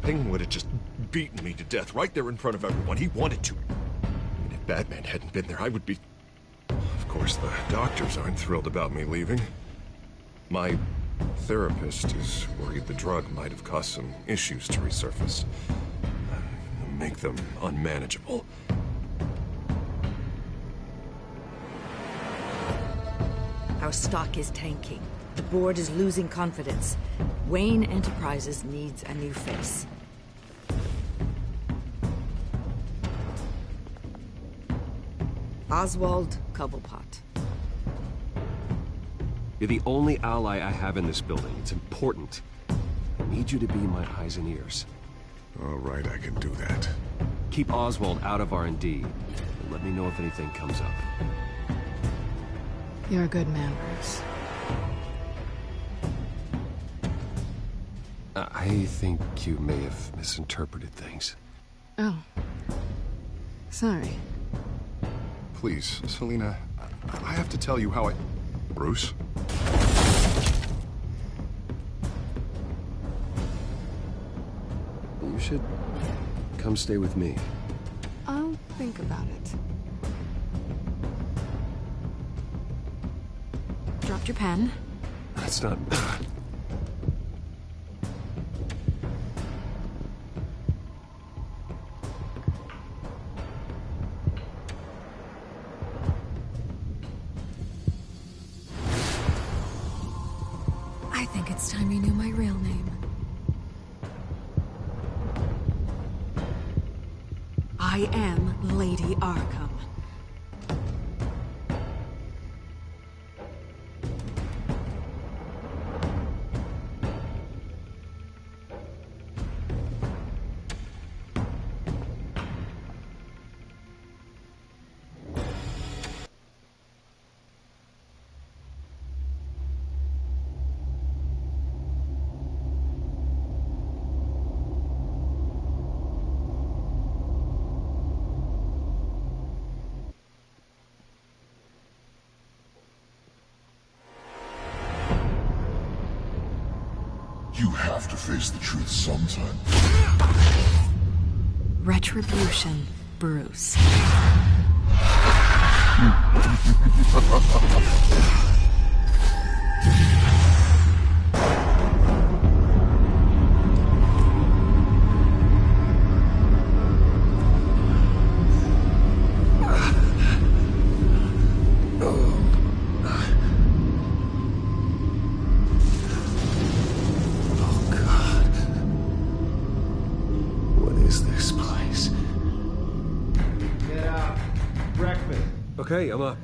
thing would have just beaten me to death right there in front of everyone. He wanted to. And if Batman hadn't been there, I would be... Of course, the doctors aren't thrilled about me leaving. My therapist is worried the drug might have caused some issues to resurface. Make them unmanageable. Our stock is tanking. The board is losing confidence. Wayne Enterprises needs a new face. Oswald Cobblepot. You're the only ally I have in this building. It's important. I need you to be my eyes and ears. All right, I can do that. Keep Oswald out of R&D. And let me know if anything comes up. You're a good man, Bruce. I think you may have misinterpreted things. Oh. Sorry. Please, Selina, I have to tell you how I... Bruce? You should come stay with me. I'll think about it. Dropped your pen. That's not... I think it's time you knew my real name. I am Lady Arkham. You have to face the truth sometime. Retribution, Bruce. Okay, I'm up.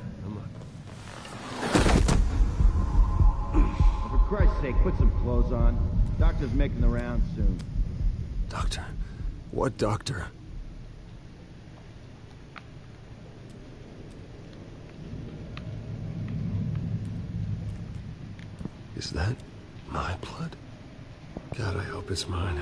For Christ's sake, put some clothes on. Doctor's making the rounds soon. Doctor? What doctor? Is that my blood? God, I hope it's mine.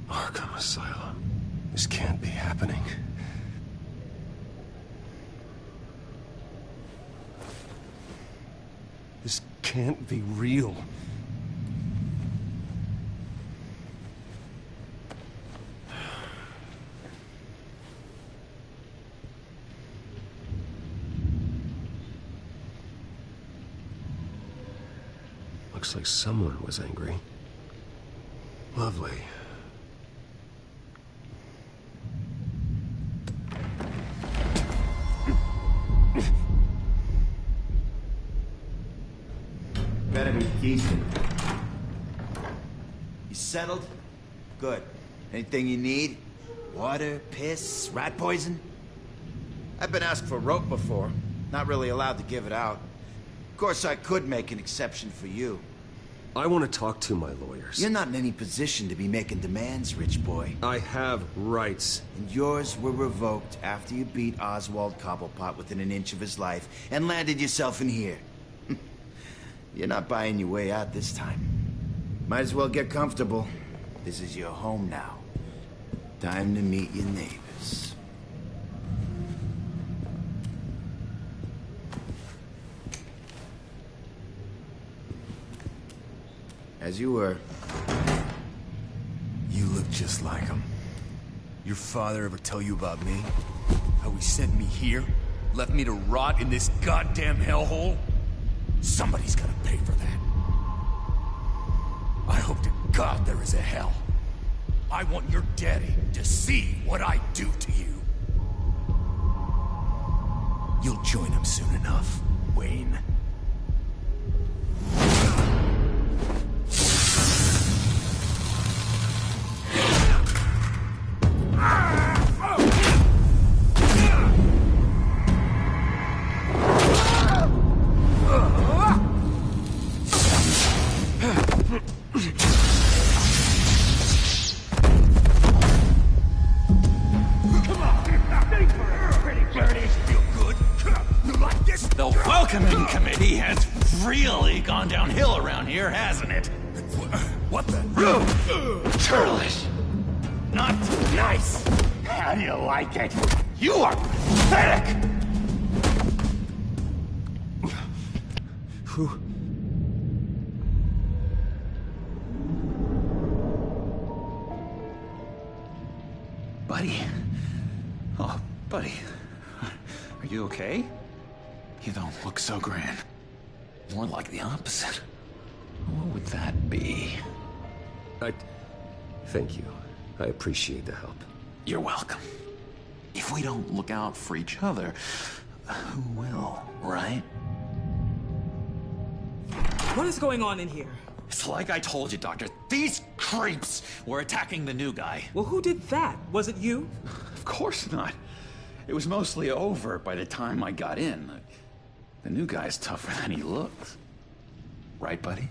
Arkham Asylum. This can't be happening. This can't be real. Looks like someone was angry. Lovely. Better be decent. You settled? Good. Anything you need? Water, piss, rat poison? I've been asked for rope before. Not really allowed to give it out. Of course, I could make an exception for you. I want to talk to my lawyers. You're not in any position to be making demands, rich boy. I have rights. And yours were revoked after you beat Oswald Cobblepot within an inch of his life and landed yourself in here. You're not buying your way out this time. Might as well get comfortable. This is your home now. Time to meet your neighbors. As you were. You look just like him. Your father ever tell you about me? How he sent me here? Left me to rot in this goddamn hellhole? Somebody's gonna pay for that. I hope to God there is a hell. I want your daddy to see what I do to you. You'll join him soon enough, Wayne. Hasn't it? What the? Churlish. Not nice. How do you like it? You are pathetic. Buddy. Oh, buddy. Are you okay? You don't look so grand. More like the opposite. What would that be? Thank you. I appreciate the help. You're welcome. If we don't look out for each other, who will, right? What is going on in here? It's like I told you, Doctor. These creeps were attacking the new guy. Well, who did that? Was it you? Of course not. It was mostly over by the time I got in. The new guy's tougher than he looks. Right, buddy?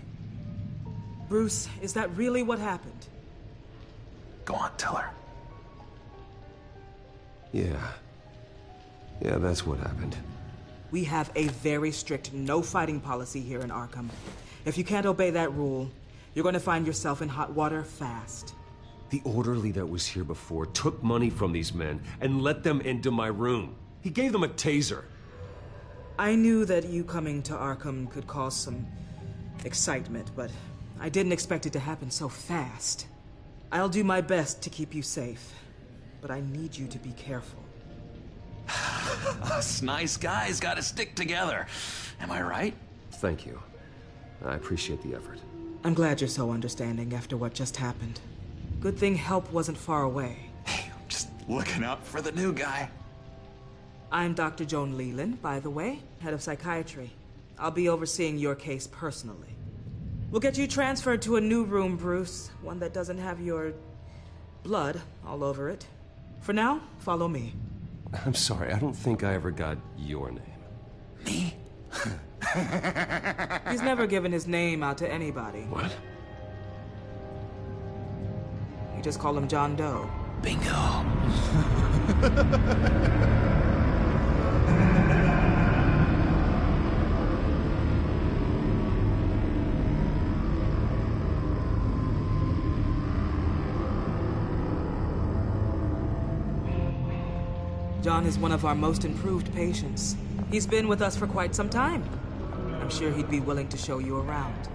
Bruce, is that really what happened? Go on, tell her. Yeah, that's what happened. We have a very strict no fighting policy here in Arkham. If you can't obey that rule, you're going to find yourself in hot water fast. The orderly that was here before took money from these men and let them into my room. He gave them a taser. I knew that you coming to Arkham could cause some excitement, but I didn't expect it to happen so fast. I'll do my best to keep you safe, but I need you to be careful. Us nice guys gotta stick together. Am I right? Thank you. I appreciate the effort. I'm glad you're so understanding after what just happened. Good thing help wasn't far away. Hey, I'm just looking out for the new guy. I'm Dr. Joan Leland, by the way, head of psychiatry. I'll be overseeing your case personally. We'll get you transferred to a new room, Bruce. One that doesn't have your blood all over it. For now, follow me. I'm sorry, I don't think I ever got your name. Me? He's never given his name out to anybody. What? You just call him John Doe. Bingo. John is one of our most improved patients. He's been with us for quite some time. I'm sure he'd be willing to show you around.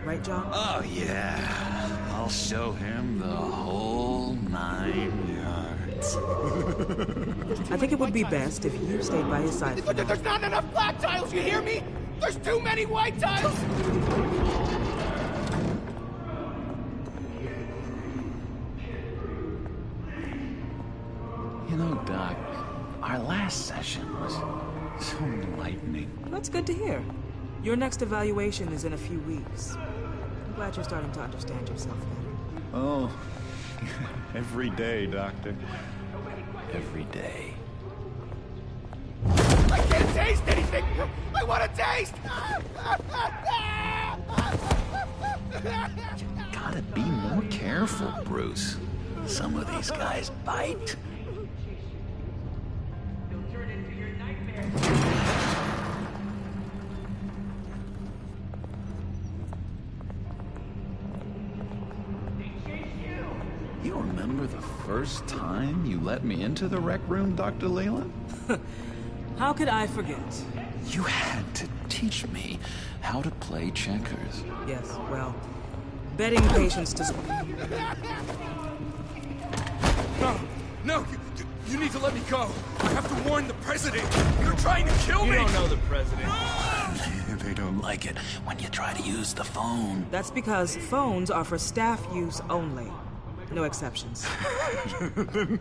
Right, John? Oh, yeah. I'll show him the whole 9 yards. I think it would be best if you stayed by his side. There's not enough black tiles, you hear me? There's too many white tiles! You know, Doc, our last session was so enlightening. That's good to hear. Your next evaluation is in a few weeks. I'm glad you're starting to understand yourself better. Oh, every day, Doctor. Every day. I can't taste anything! I want to taste! Gotta be more careful, Bruce. Some of these guys bite. first time you let me into the rec room, Dr. Leland? How could I forget? You had to teach me how to play checkers. Yes, well, betting patients to... No, you need to let me go. I have to warn the president. They're trying to kill me. You don't know the president. They don't like it when you try to use the phone. That's because phones are for staff use only. No exceptions.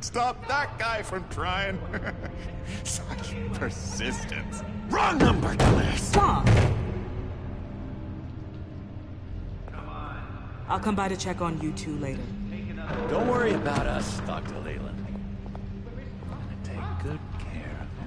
Stop that guy from trying. Such persistence. Wrong number, dumbass! Stop! I'll come by to check on you two later. Don't worry about us, Dr. Leland. I'm gonna take good care of you.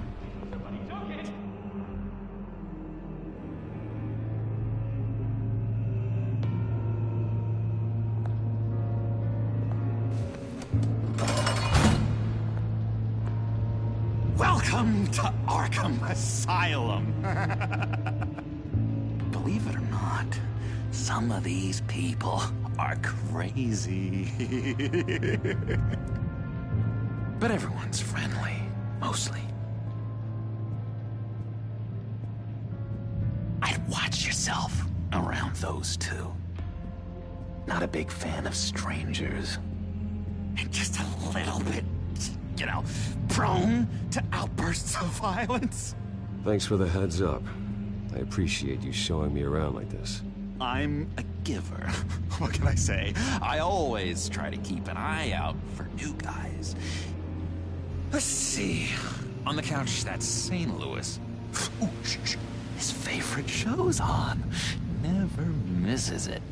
Welcome to Arkham Asylum. Believe it or not, some of these people are crazy. But everyone's friendly, mostly. I'd watch yourself around those two. Not a big fan of strangers. And just a little bit, you know, prone to outbursts of violence. Thanks for the heads up. I appreciate you showing me around like this. I'm a giver. What can I say? I always try to keep an eye out for new guys. Let's see. On the couch, that's St. Louis. Ooh, his favorite show's on. Never misses it.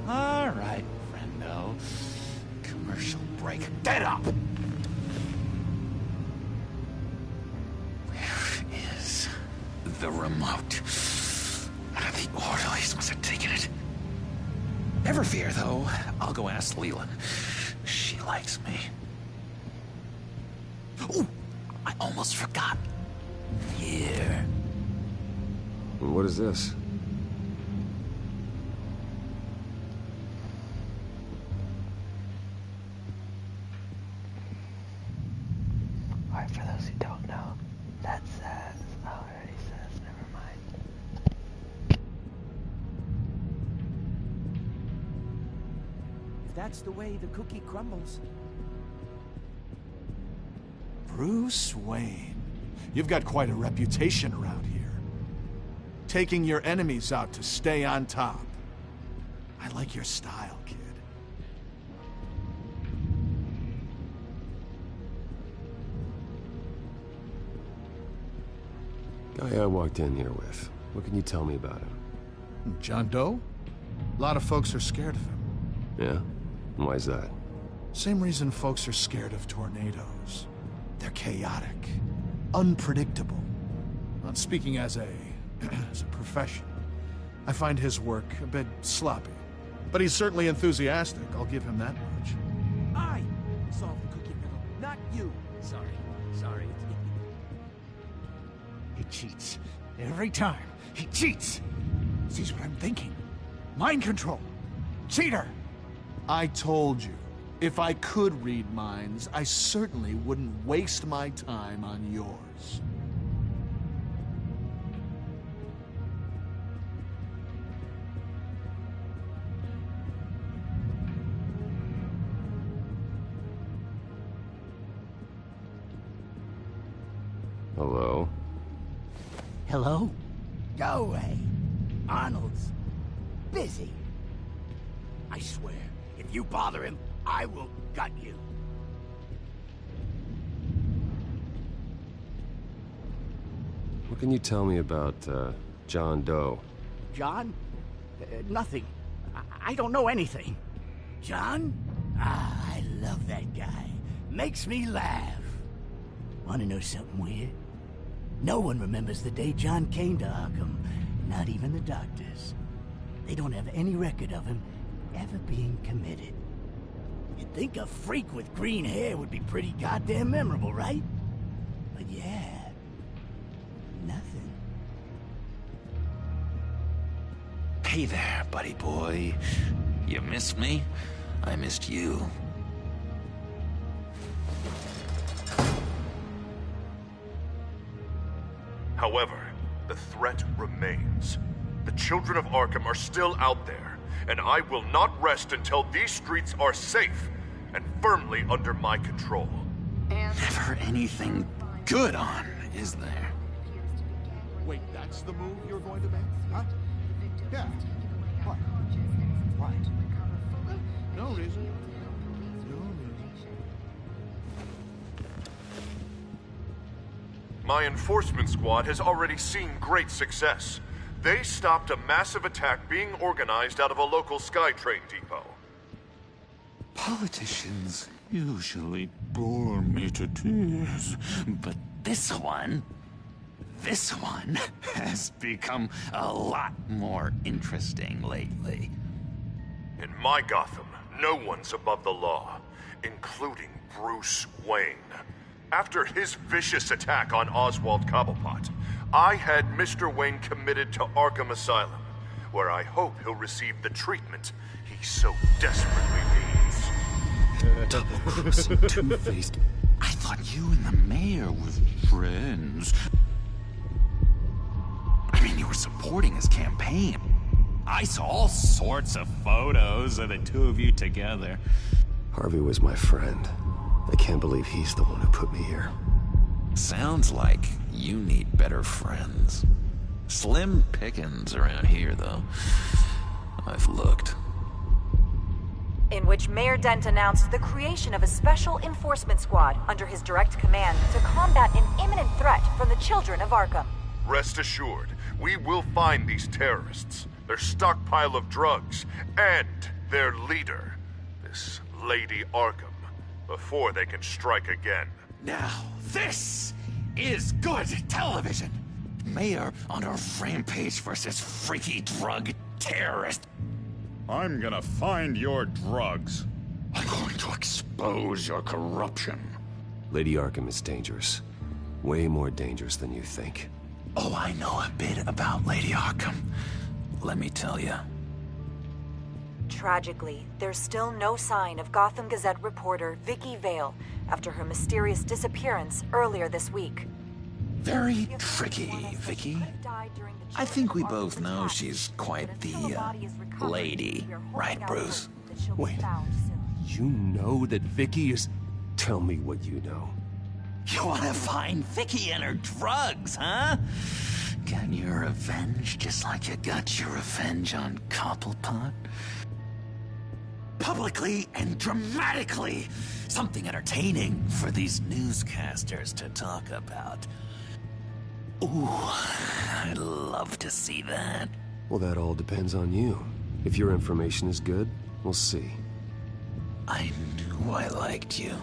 All right, friendo. Commercial break. Get up! Where is the remote? The orderlies must have taken it. Never fear, though. I'll go ask Leland. She likes me. Ooh, I almost forgot. Here. What is this? Alright, for those who don't know, that says, oh, it already says, never mind. If that's the way the cookie crumbles. Bruce Wayne. You've got quite a reputation around here. Taking your enemies out to stay on top. I like your style, kid. Guy I walked in here with. What can you tell me about him? John Doe? A lot of folks are scared of him. Yeah? And why's that? Same reason folks are scared of tornadoes. They're chaotic, unpredictable. Not speaking as a profession, I find his work a bit sloppy. But he's certainly enthusiastic, I'll give him that much. I solved the cookie riddle, not you. Sorry. He cheats. Every time. He cheats. Sees what I'm thinking. Mind control. Cheater. I told you, if I could read minds, I certainly wouldn't waste my time on yours. Hello? Hello? Go away. Arnold's busy. I swear, if you bother him, I will gut you. What can you tell me about, John Doe? John? Nothing. I don't know anything. John? Ah, I love that guy. Makes me laugh. Want to know something weird? No one remembers the day John came to Arkham. Not even the doctors. They don't have any record of him ever being committed. You'd think a freak with green hair would be pretty goddamn memorable, right? But yeah, nothing. Hey there, buddy boy. You missed me? I missed you. However, the threat remains. The children of Arkham are still out there, and I will not rest until these streets are safe and firmly under my control. Never anything good on, is there? Wait, that's the move you're going to make? Huh? Yeah. What? Why? No reason. No reason. My enforcement squad has already seen great success. They stopped a massive attack being organized out of a local SkyTrain depot. Politicians usually bore me to tears, but this one has become a lot more interesting lately. In my Gotham, no one's above the law, including Bruce Wayne. After his vicious attack on Oswald Cobblepot, I had Mr. Wayne committed to Arkham Asylum, where I hope he'll receive the treatment he so desperately needs. Double-crossing, two-faced... I thought you and the mayor were friends. I mean, you were supporting his campaign. I saw all sorts of photos of the two of you together. Harvey was my friend. I can't believe he's the one who put me here. Sounds like you need better friends. Slim pickings around here, though. I've looked. In which Mayor Dent announced the creation of a special enforcement squad under his direct command to combat an imminent threat from the children of Arkham. Rest assured, we will find these terrorists, their stockpile of drugs, and their leader, this Lady Arkham, before they can strike again. Now, this is good television. Mayor on a rampage versus freaky drug terrorist. I'm gonna find your drugs. I'm going to expose your corruption. Lady Arkham is dangerous. Way more dangerous than you think. Oh, I know a bit about Lady Arkham. Let me tell you. Tragically, there's still no sign of Gotham Gazette reporter Vicky Vale after her mysterious disappearance earlier this week. Very tricky, Vicky. I think we both know she's quite the, lady, right, Bruce? Wait, you know that Vicky is... Tell me what you know. You want to find Vicky and her drugs, huh? Get your revenge just like you got your revenge on Cobblepot? Publicly and dramatically. Something entertaining for these newscasters to talk about. Ooh, I'd love to see that. Well, that all depends on you. If your information is good, we'll see. I knew I liked you.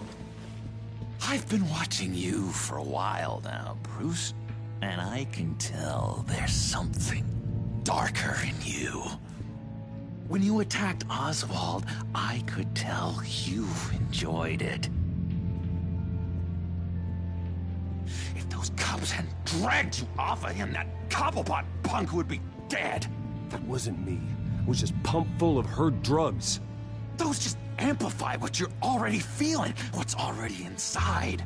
I've been watching you for a while now, Bruce, and I can tell there's something darker in you. When you attacked Oswald, I could tell you enjoyed it. If those cops hadn't dragged you off of him, that Cobblepot punk would be dead. That wasn't me. It was just pumped full of her drugs. Those just amplify what you're already feeling, what's already inside.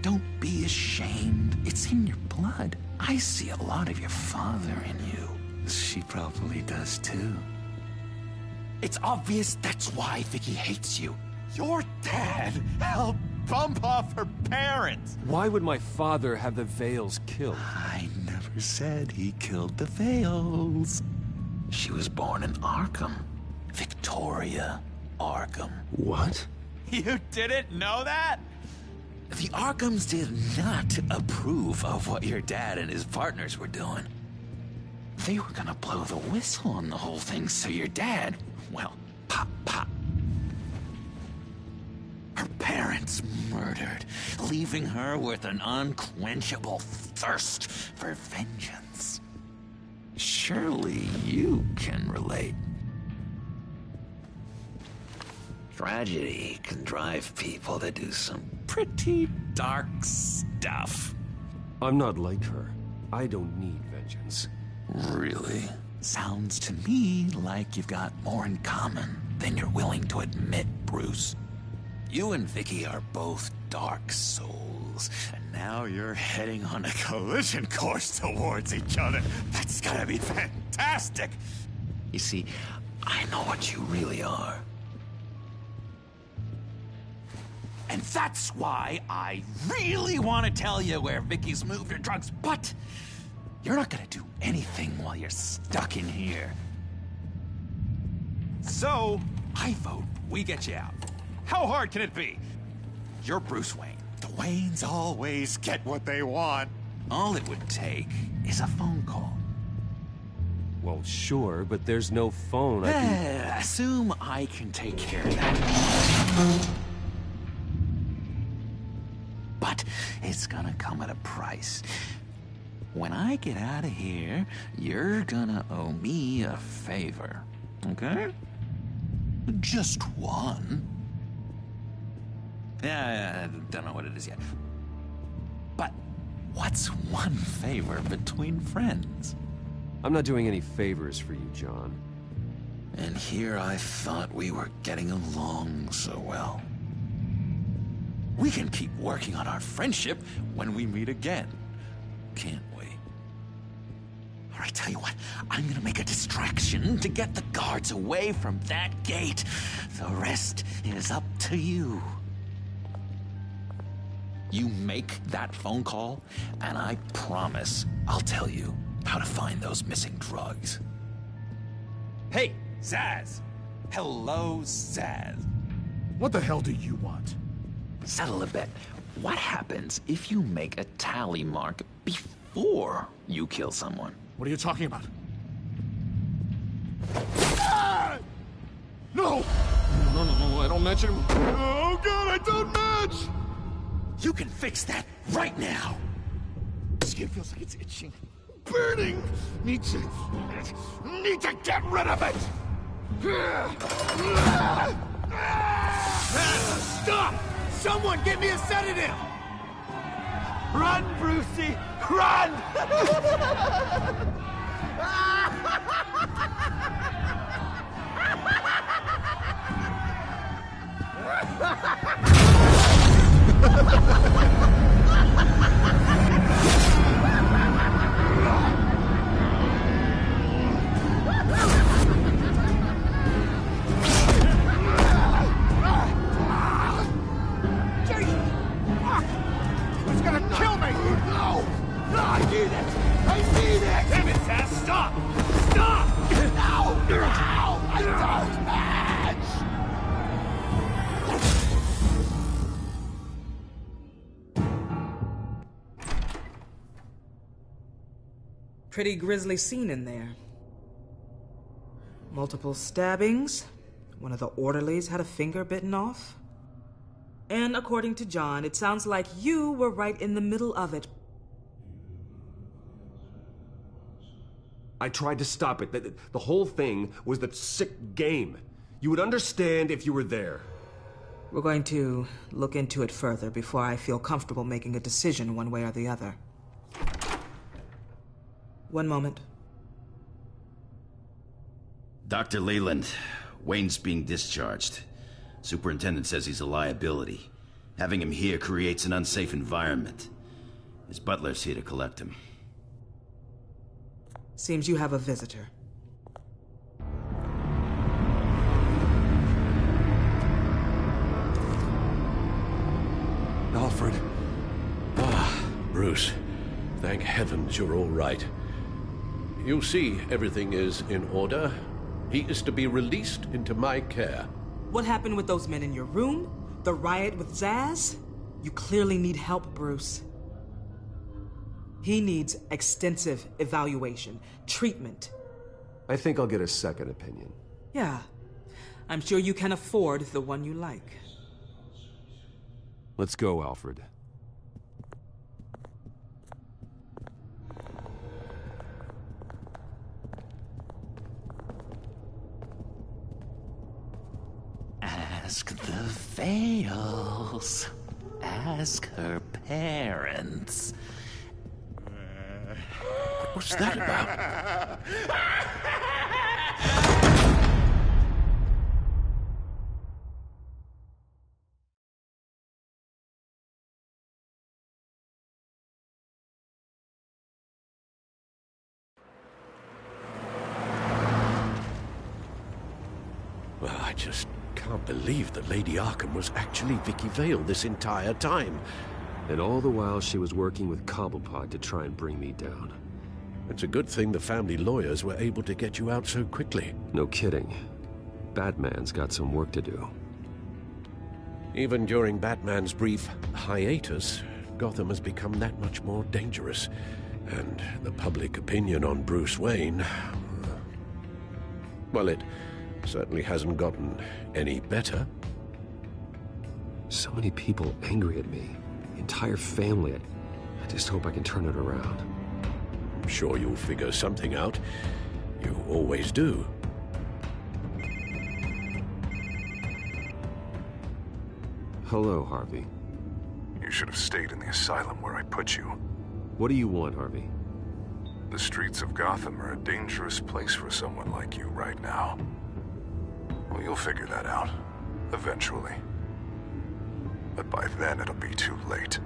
Don't be ashamed. It's in your blood. I see a lot of your father in you. She probably does too. It's obvious that's why Vicky hates you. Your dad helped bump off her parents. Why would my father have the Vales killed? I never said he killed the Vales. She was born in Arkham. Victoria Arkham. What? You didn't know that? The Arkhams did not approve of what your dad and his partners were doing. They were gonna blow the whistle on the whole thing, so your dad, well, pop. Her parents murdered, leaving her with an unquenchable thirst for vengeance. Surely you can relate. Tragedy can drive people to do some pretty dark stuff. I'm not like her. I don't need vengeance. Really? Sounds to me like you've got more in common than you're willing to admit, Bruce. You and Vicky are both dark souls. rules, and now you're heading on a collision course towards each other. That's gotta be fantastic! You see, I know what you really are. And that's why I really want to tell you where Vicky's moved her drugs, but you're not gonna do anything while you're stuck in here. So, I vote we get you out. How hard can it be? You're Bruce Wayne. The Waynes always get what they want. All it would take is a phone call. Well, sure, but there's no phone. Assume I can take care of that. But it's gonna come at a price. When I get out of here, you're gonna owe me a favor, okay? Just one. Yeah, I don't know what it is yet. But what's one favor between friends? I'm not doing any favors for you, John. And here I thought we were getting along so well. We can keep working on our friendship when we meet again, can't we? All right, tell you what, I'm gonna make a distraction to get the guards away from that gate. The rest is up to you. You make that phone call, and I promise I'll tell you how to find those missing drugs. Hey, Zaz! Hello, Zaz. What the hell do you want? Settle a bet. What happens if you make a tally mark before you kill someone? What are you talking about? Ah! No! No, I don't match him. Oh, God, I don't match! You can fix that right now. Skin feels like it's itching. Burning! Need to get rid of it! Stop! Someone get me a sedative! Run, Brucey! Run! It's gonna kill me! No! No, I need it! I need it! Damn it, Zaz! Stop! Stop! No! No! I don't match! Pretty grisly scene in there. Multiple stabbings. One of the orderlies had a finger bitten off. And according to John, it sounds like you were right in the middle of it. I tried to stop it. The whole thing was the sick game. You would understand if you were there. We're going to look into it further before I feel comfortable making a decision one way or the other. One moment. Dr. Leland, Wayne's being discharged. Superintendent says he's a liability. Having him here creates an unsafe environment. His butler's here to collect him. Seems you have a visitor. Alfred. Ah, Bruce. Thank heavens you're all right. You see, everything is in order. He is to be released into my care. What happened with those men in your room? The riot with Zaz? You clearly need help, Bruce. He needs extensive evaluation, treatment. I think I'll get a second opinion. Yeah. I'm sure you can afford the one you like. Let's go, Alfred. Ask the Vales. Ask her parents. What's that about? Well, I just can't believe that Lady Arkham was actually Vicky Vale this entire time. And all the while she was working with Cobblepot to try and bring me down. It's a good thing the family lawyers were able to get you out so quickly. No kidding. Batman's got some work to do. Even during Batman's brief hiatus, Gotham has become that much more dangerous. And the public opinion on Bruce Wayne... well, it certainly hasn't gotten any better. So many people angry at me. The entire family. I just hope I can turn it around. I'm sure you'll figure something out. You always do. Hello, Harvey. You should have stayed in the asylum where I put you. What do you want, Harvey? The streets of Gotham are a dangerous place for someone like you right now. Well, you'll figure that out. Eventually. But by then, it'll be too late.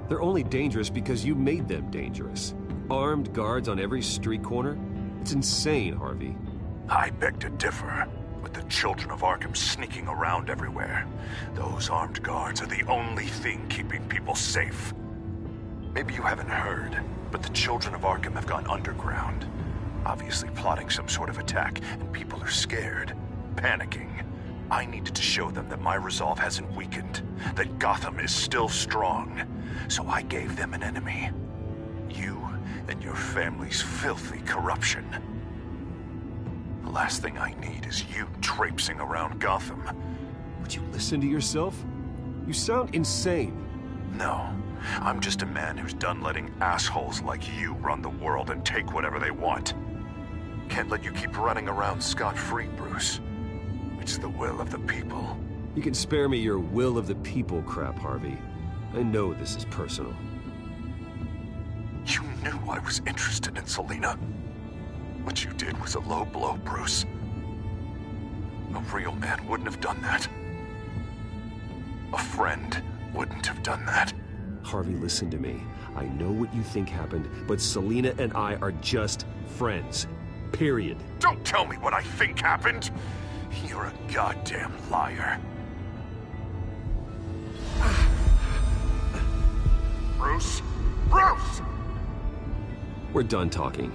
They're only dangerous because you made them dangerous. Armed guards on every street corner? It's insane, Harvey. I beg to differ. With the children of Arkham sneaking around everywhere, those armed guards are the only thing keeping people safe. Maybe you haven't heard, but the children of Arkham have gone underground. Obviously plotting some sort of attack, and people are scared, panicking. I needed to show them that my resolve hasn't weakened, that Gotham is still strong. So I gave them an enemy. You and your family's filthy corruption. The last thing I need is you traipsing around Gotham. Would you listen to yourself? You sound insane. No, I'm just a man who's done letting assholes like you run the world and take whatever they want. Can't let you keep running around scot-free, Bruce. It's the will of the people. You can spare me your will of the people crap, Harvey. I know this is personal. You knew I was interested in Selina. What you did was a low blow, Bruce. A real man wouldn't have done that. A friend wouldn't have done that. Harvey, listen to me. I know what you think happened, but Selina and I are just friends. Period. Don't tell me what I think happened! You're a goddamn liar. Bruce? Bruce! We're done talking.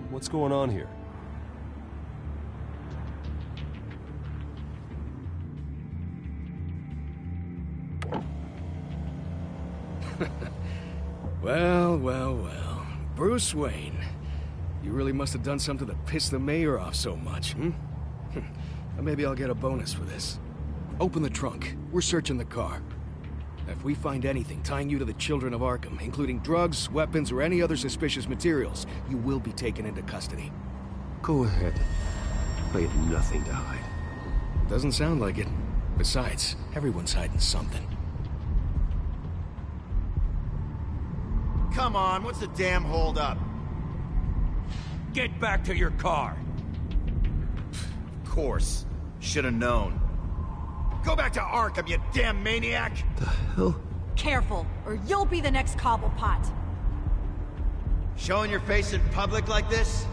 What's going on here? Well. Bruce Wayne. You really must have done something to piss the mayor off so much, hmm? Maybe I'll get a bonus for this. Open the trunk. We're searching the car. If we find anything tying you to the children of Arkham, including drugs, weapons, or any other suspicious materials, you will be taken into custody. Go ahead. I have nothing to hide. Doesn't sound like it. Besides, everyone's hiding something. Come on, what's the damn holdup? Get back to your car. Of course. Should have known. Go back to Arkham, you damn maniac! The hell? Careful, or you'll be the next Cobblepot. Showing your face in public like this?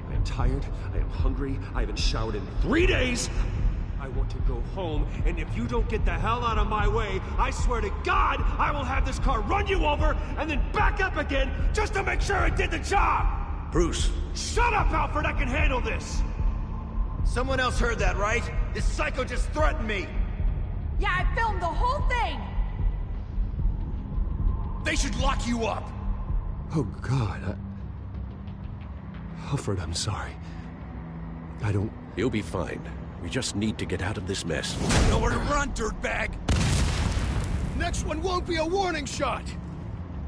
I am tired, I am hungry, I haven't showered in 3 days! I want to go home, and if you don't get the hell out of my way, I swear to God, I will have this car run you over, and then back up again, just to make sure it did the job! Bruce! Shut up, Alfred, I can handle this! Someone else heard that, right? This psycho just threatened me! Yeah, I filmed the whole thing! They should lock you up! Oh, God, Alfred, I'm sorry. I don't... You'll be fine. We just need to get out of this mess. Nowhere to run, dirtbag! Next one won't be a warning shot!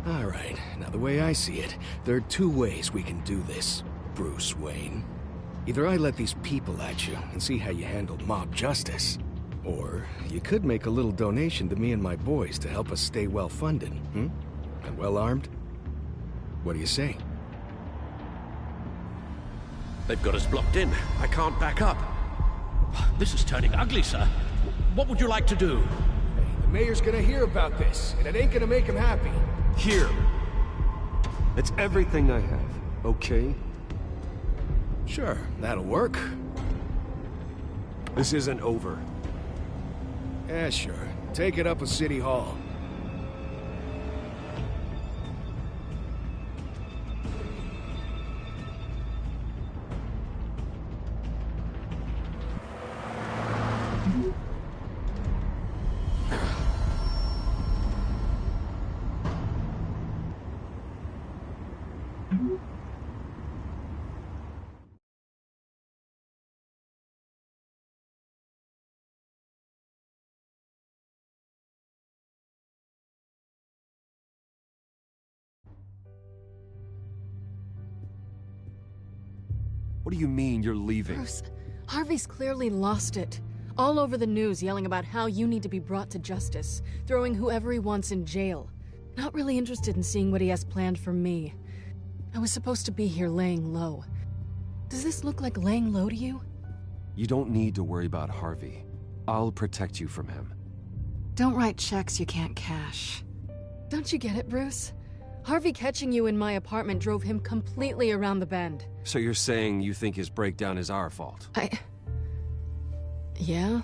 All right, now the way I see it, there are 2 ways we can do this, Bruce Wayne. Either I let these people at you and see how you handle mob justice, or you could make a little donation to me and my boys to help us stay well-funded, hmm? And well-armed? What do you say? They've got us blocked in. I can't back up. This is turning ugly, sir. What would you like to do? Hey, the Mayor's gonna hear about this, and it ain't gonna make him happy. Here. It's everything I have, okay? Sure, that'll work. This isn't over. Yeah, sure. Take it up with City Hall. What do you mean you're leaving? Bruce, Harvey's clearly lost it. All over the news yelling about how you need to be brought to justice, throwing whoever he wants in jail. Not really interested in seeing what he has planned for me. I was supposed to be here laying low. Does this look like laying low to you? You don't need to worry about Harvey. I'll protect you from him. Don't write checks you can't cash. Don't you get it, Bruce? Harvey catching you in my apartment drove him completely around the bend. So you're saying you think his breakdown is our fault? Yeah?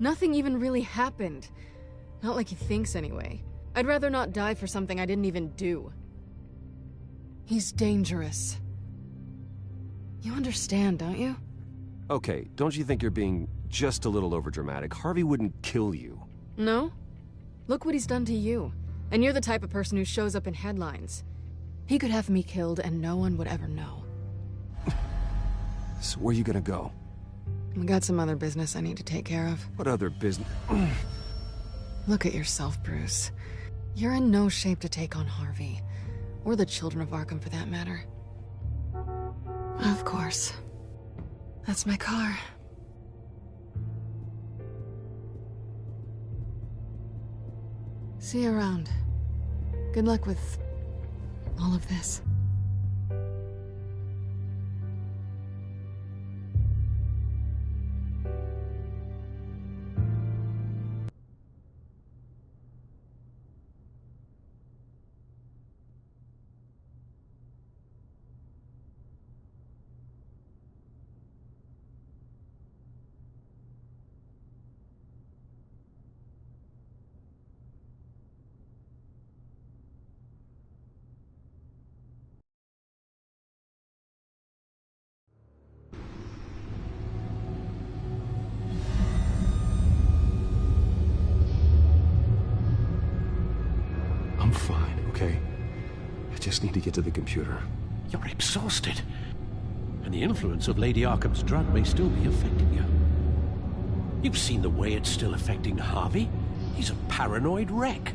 Nothing even really happened. Not like he thinks, anyway. I'd rather not die for something I didn't even do. He's dangerous. You understand, don't you? Okay, don't you think you're being just a little overdramatic? Harvey wouldn't kill you. No? Look what he's done to you. And you're the type of person who shows up in headlines. He could have me killed and no one would ever know. So where are you gonna go? I got some other business I need to take care of. What other business? Look at yourself, Bruce. You're in no shape to take on Harvey. Or the children of Arkham, for that matter. Of course. That's my car. See you around. Good luck with all of this. I'm fine, okay? I just need to get to the computer. You're exhausted. And the influence of Lady Arkham's drug may still be affecting you. You've seen the way it's still affecting Harvey. He's a paranoid wreck.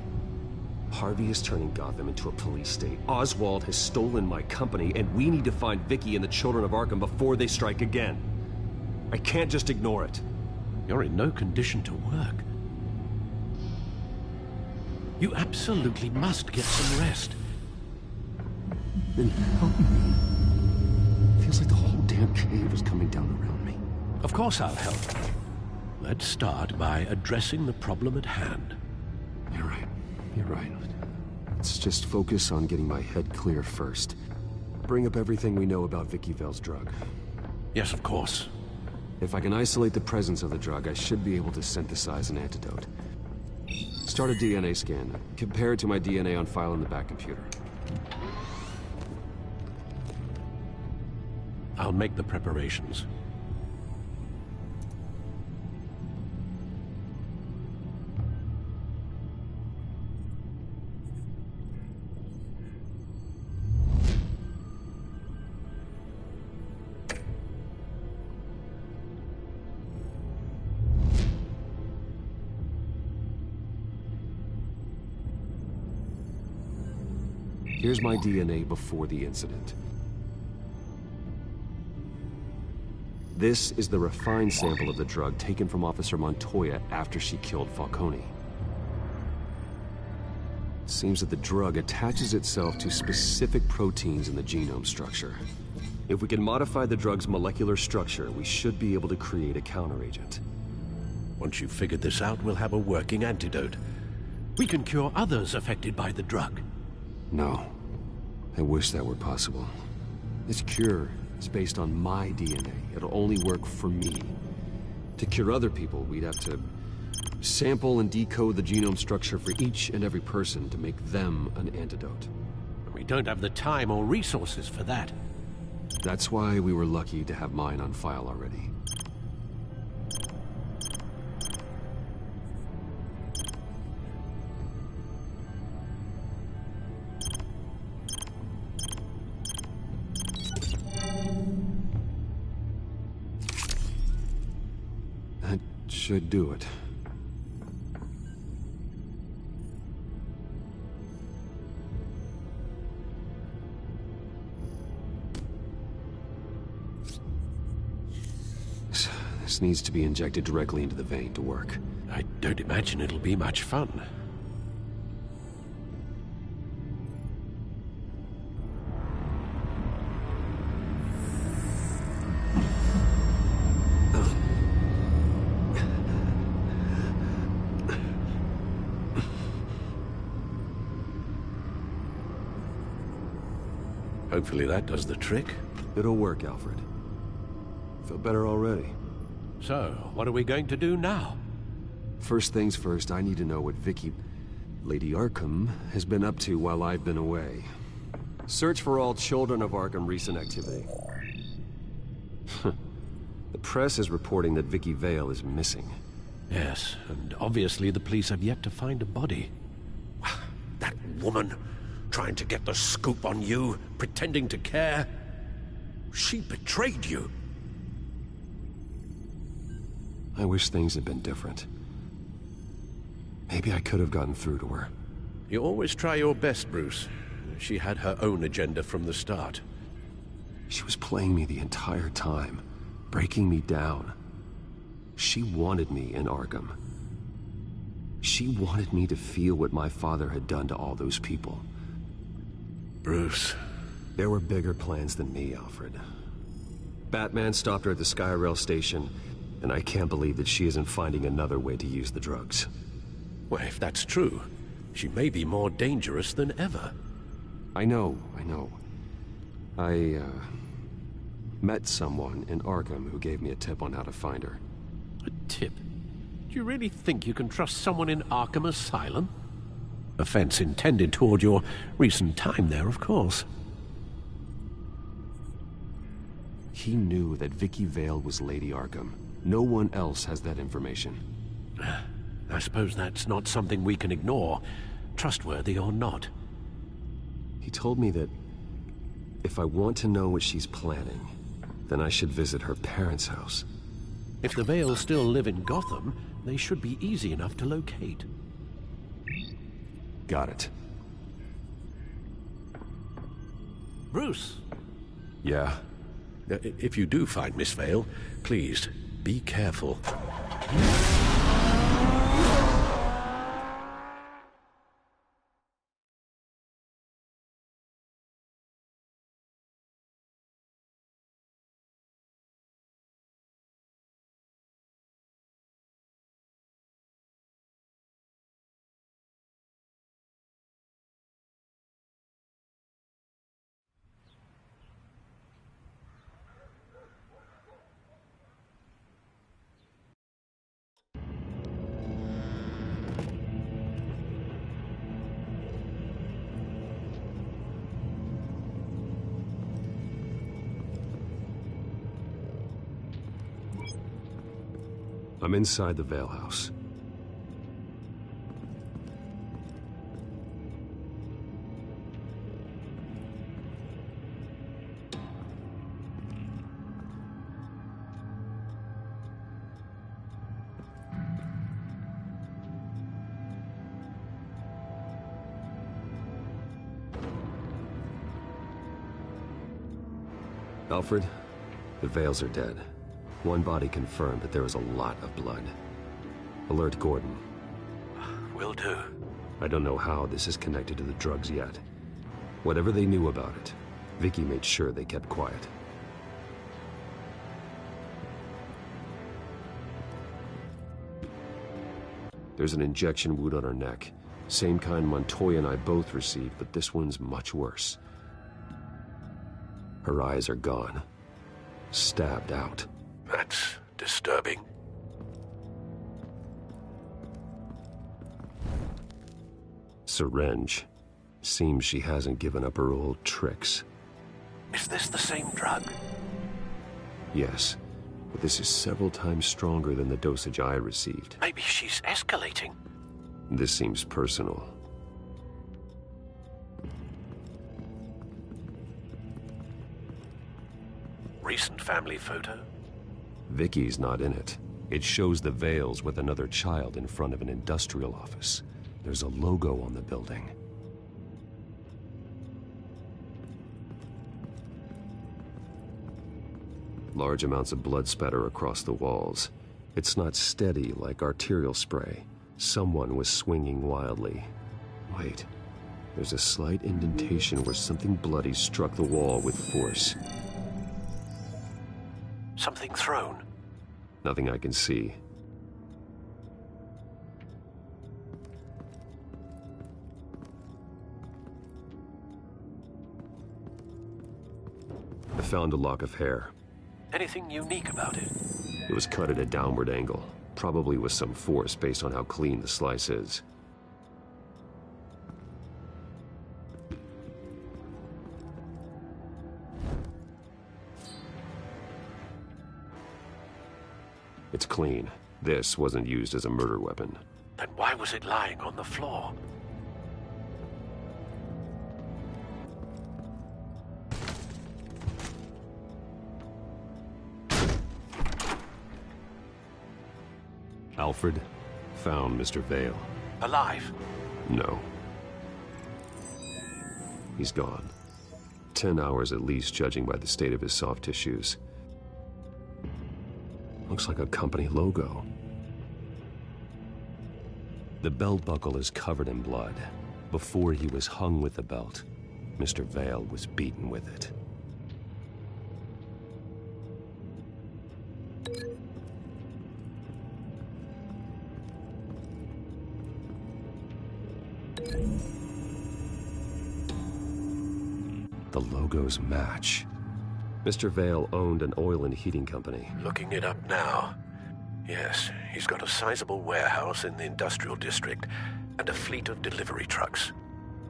Harvey is turning Gotham into a police state. Oswald has stolen my company, and we need to find Vicky and the children of Arkham before they strike again. I can't just ignore it. You're in no condition to work. You absolutely must get some rest. Then help me. Feels like the whole damn cave is coming down around me. Of course I'll help. Let's start by addressing the problem at hand. You're right. You're right. Let's just focus on getting my head clear first. Bring up everything we know about Vicky Vale's drug. Yes, of course. If I can isolate the presence of the drug, I should be able to synthesize an antidote. Start a DNA scan. Compare it to my DNA on file in the back computer. I'll make the preparations. Here's my DNA before the incident. This is the refined sample of the drug taken from Officer Montoya after she killed Falcone. It seems that the drug attaches itself to specific proteins in the genome structure. If we can modify the drug's molecular structure, we should be able to create a counteragent. Once you've figured this out, we'll have a working antidote. We can cure others affected by the drug. No. I wish that were possible. This cure is based on my DNA. It'll only work for me. To cure other people, we'd have to sample and decode the genome structure for each and every person to make them an antidote. We don't have the time or resources for that. That's why we were lucky to have mine on file already. That should do it. This needs to be injected directly into the vein to work. I don't imagine it'll be much fun. Hopefully that does the trick. It'll work, Alfred. Feel better already. So, what are we going to do now? First things first, I need to know what Vicky, Lady Arkham, has been up to while I've been away. Search for all children of Arkham recent activity. The press is reporting that Vicky Vale is missing. Yes, and obviously the police have yet to find a body. That woman, trying to get the scoop on you, pretending to care. She betrayed you. I wish things had been different. Maybe I could have gotten through to her. You always try your best, Bruce. She had her own agenda from the start. She was playing me the entire time, breaking me down. She wanted me in Arkham. She wanted me to feel what my father had done to all those people. Bruce. There were bigger plans than me, Alfred. Batman stopped her at the Skyrail station, and I can't believe that she isn't finding another way to use the drugs. Well, if that's true, she may be more dangerous than ever. I know. I met someone in Arkham who gave me a tip on how to find her. A tip? Do you really think you can trust someone in Arkham Asylum? Offense intended toward your recent time there, of course. He knew that Vicky Vale was Lady Arkham. No one else has that information. I suppose that's not something we can ignore, trustworthy or not. He told me that if I want to know what she's planning, then I should visit her parents' house. If the Vales still live in Gotham, they should be easy enough to locate. Got it. Bruce! Yeah? If you do find Miss Vale, please, be careful. I'm inside the Vale house. Alfred, the Vales are dead. One body confirmed, but there is a lot of blood. Alert Gordon. Will do. I don't know how this is connected to the drugs yet. Whatever they knew about it, Vicky made sure they kept quiet. There's an injection wound on her neck. Same kind Montoya and I both received, but this one's much worse. Her eyes are gone. Stabbed out. That's disturbing. Syringe. Seems she hasn't given up her old tricks. Is this the same drug? Yes, but this is several times stronger than the dosage I received. Maybe she's escalating. This seems personal. Recent family photo? Vicky's not in it. It shows the Vales with another child in front of an industrial office. There's a logo on the building. Large amounts of blood spatter across the walls. It's not steady like arterial spray. Someone was swinging wildly. Wait, there's a slight indentation where something bloody struck the wall with force. Something thrown? Nothing I can see. I found a lock of hair. Anything unique about it? It was cut at a downward angle, probably with some force based on how clean the slice is. It's clean. This wasn't used as a murder weapon. Then why was it lying on the floor? Alfred found Mr. Vale. Alive? No. He's gone. 10 hours at least, judging by the state of his soft tissues. Looks like a company logo. The belt buckle is covered in blood. Before he was hung with the belt, Mr. Vale was beaten with it. The logos match. Mr. Vale owned an oil and heating company. Looking it up now. Yes, he's got a sizable warehouse in the industrial district and a fleet of delivery trucks.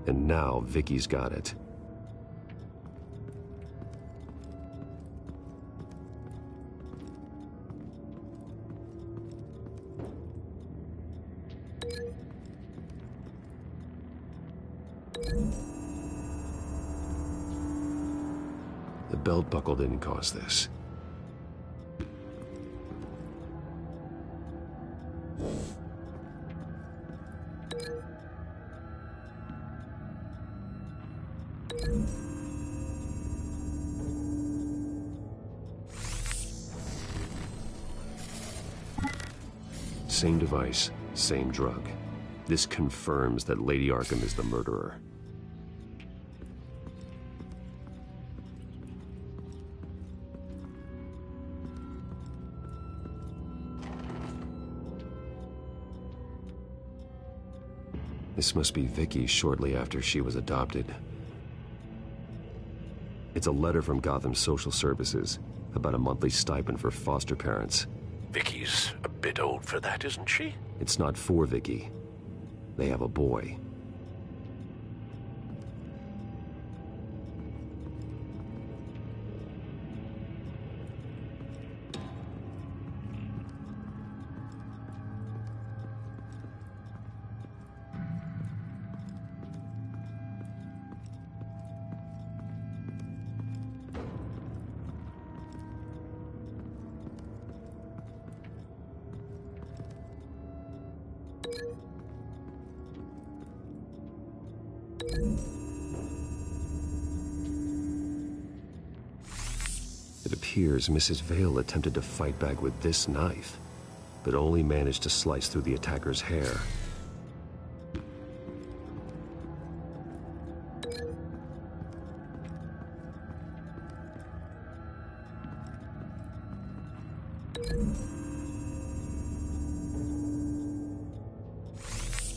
And now Vicky's got it. The belt buckle didn't cause this. Same device, same drug. This confirms that Lady Arkham is the murderer. This must be Vicky shortly after she was adopted. It's a letter from Gotham Social Services about a monthly stipend for foster parents. Vicky's a bit old for that, isn't she? It's not for Vicky. They have a boy. It appears Mrs. Vale attempted to fight back with this knife, but only managed to slice through the attacker's hair.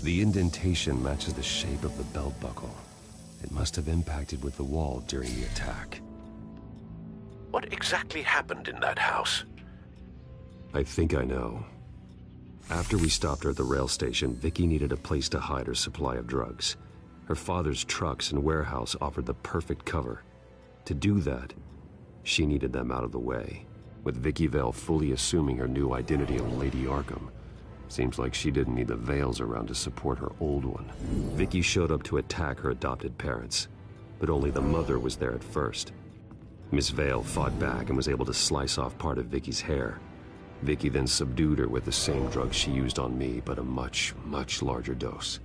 The indentation matches the shape of the belt buckle. It must have impacted with the wall during the attack. What exactly happened in that house? I think I know. After we stopped her at the rail station, Vicky needed a place to hide her supply of drugs. Her father's trucks and warehouse offered the perfect cover. To do that, she needed them out of the way, with Vicky Vale fully assuming her new identity of Lady Arkham. Seems like she didn't need the Vales around to support her old one. Vicky showed up to attack her adopted parents, but only the mother was there at first. Miss Vale fought back and was able to slice off part of Vicky's hair. Vicky then subdued her with the same drug she used on me, but a much, much larger dose.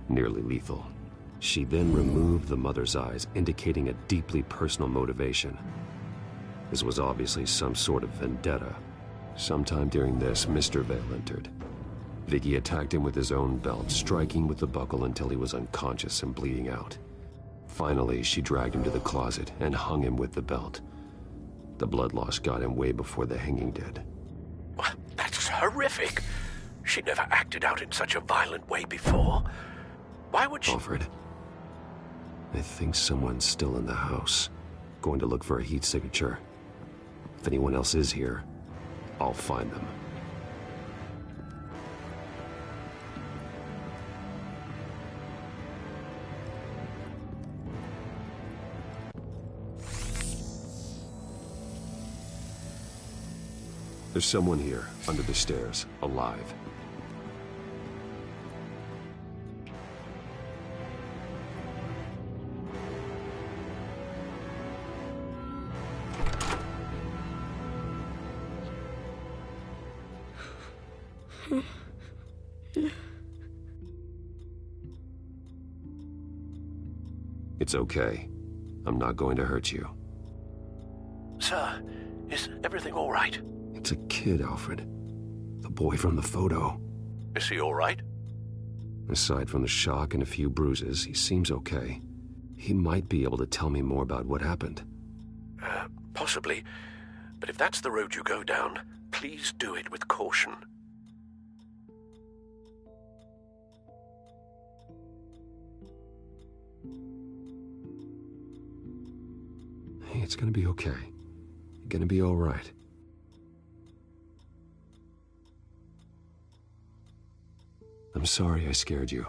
Nearly lethal. She then removed the mother's eyes, indicating a deeply personal motivation. This was obviously some sort of vendetta. Sometime during this, Mr. Vale entered. Vicky attacked him with his own belt, striking with the buckle until he was unconscious and bleeding out. Finally, she dragged him to the closet and hung him with the belt. The blood loss got him way before the hanging did. That's horrific. She never acted out in such a violent way before. Why would she... Alfred, I think someone's still in the house. Going to look for a heat signature. If anyone else is here, I'll find them. There's someone here, under the stairs, alive. It's okay. I'm not going to hurt you. Sir, is everything all right? It's a kid, Alfred. The boy from the photo. Is he all right? Aside from the shock and a few bruises, he seems okay. He might be able to tell me more about what happened. Possibly. But if that's the road you go down, please do it with caution. Hey, it's gonna be okay. You're gonna be all right. I'm sorry I scared you.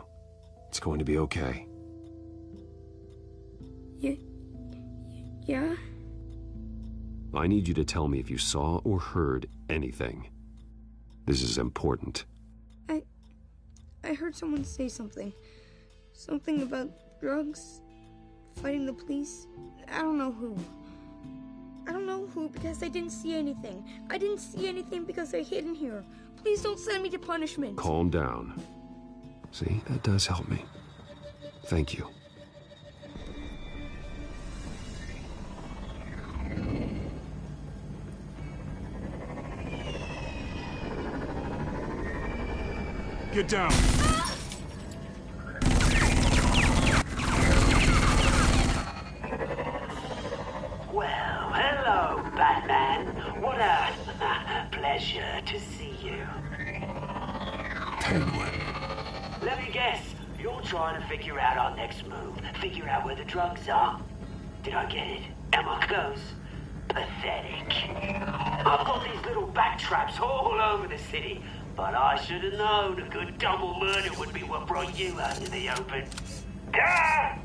It's going to be okay. Yeah? I need you to tell me if you saw or heard anything. This is important. I heard someone say something. Something about drugs, fighting the police. I don't know who. I don't know who because I didn't see anything. I didn't see anything because they're hidden here. Please don't send me to punishment. Calm down. See, that does help me. Thank you. Get down. Well, hello, Batman. What a pleasure to see you. Penguin. Let me guess, you're trying to figure out our next move. Figure out where the drugs are. Did I get it? Am I close? Pathetic. I've got these little bat traps all over the city, but I should have known a good double murder would be what brought you out in the open. Ah!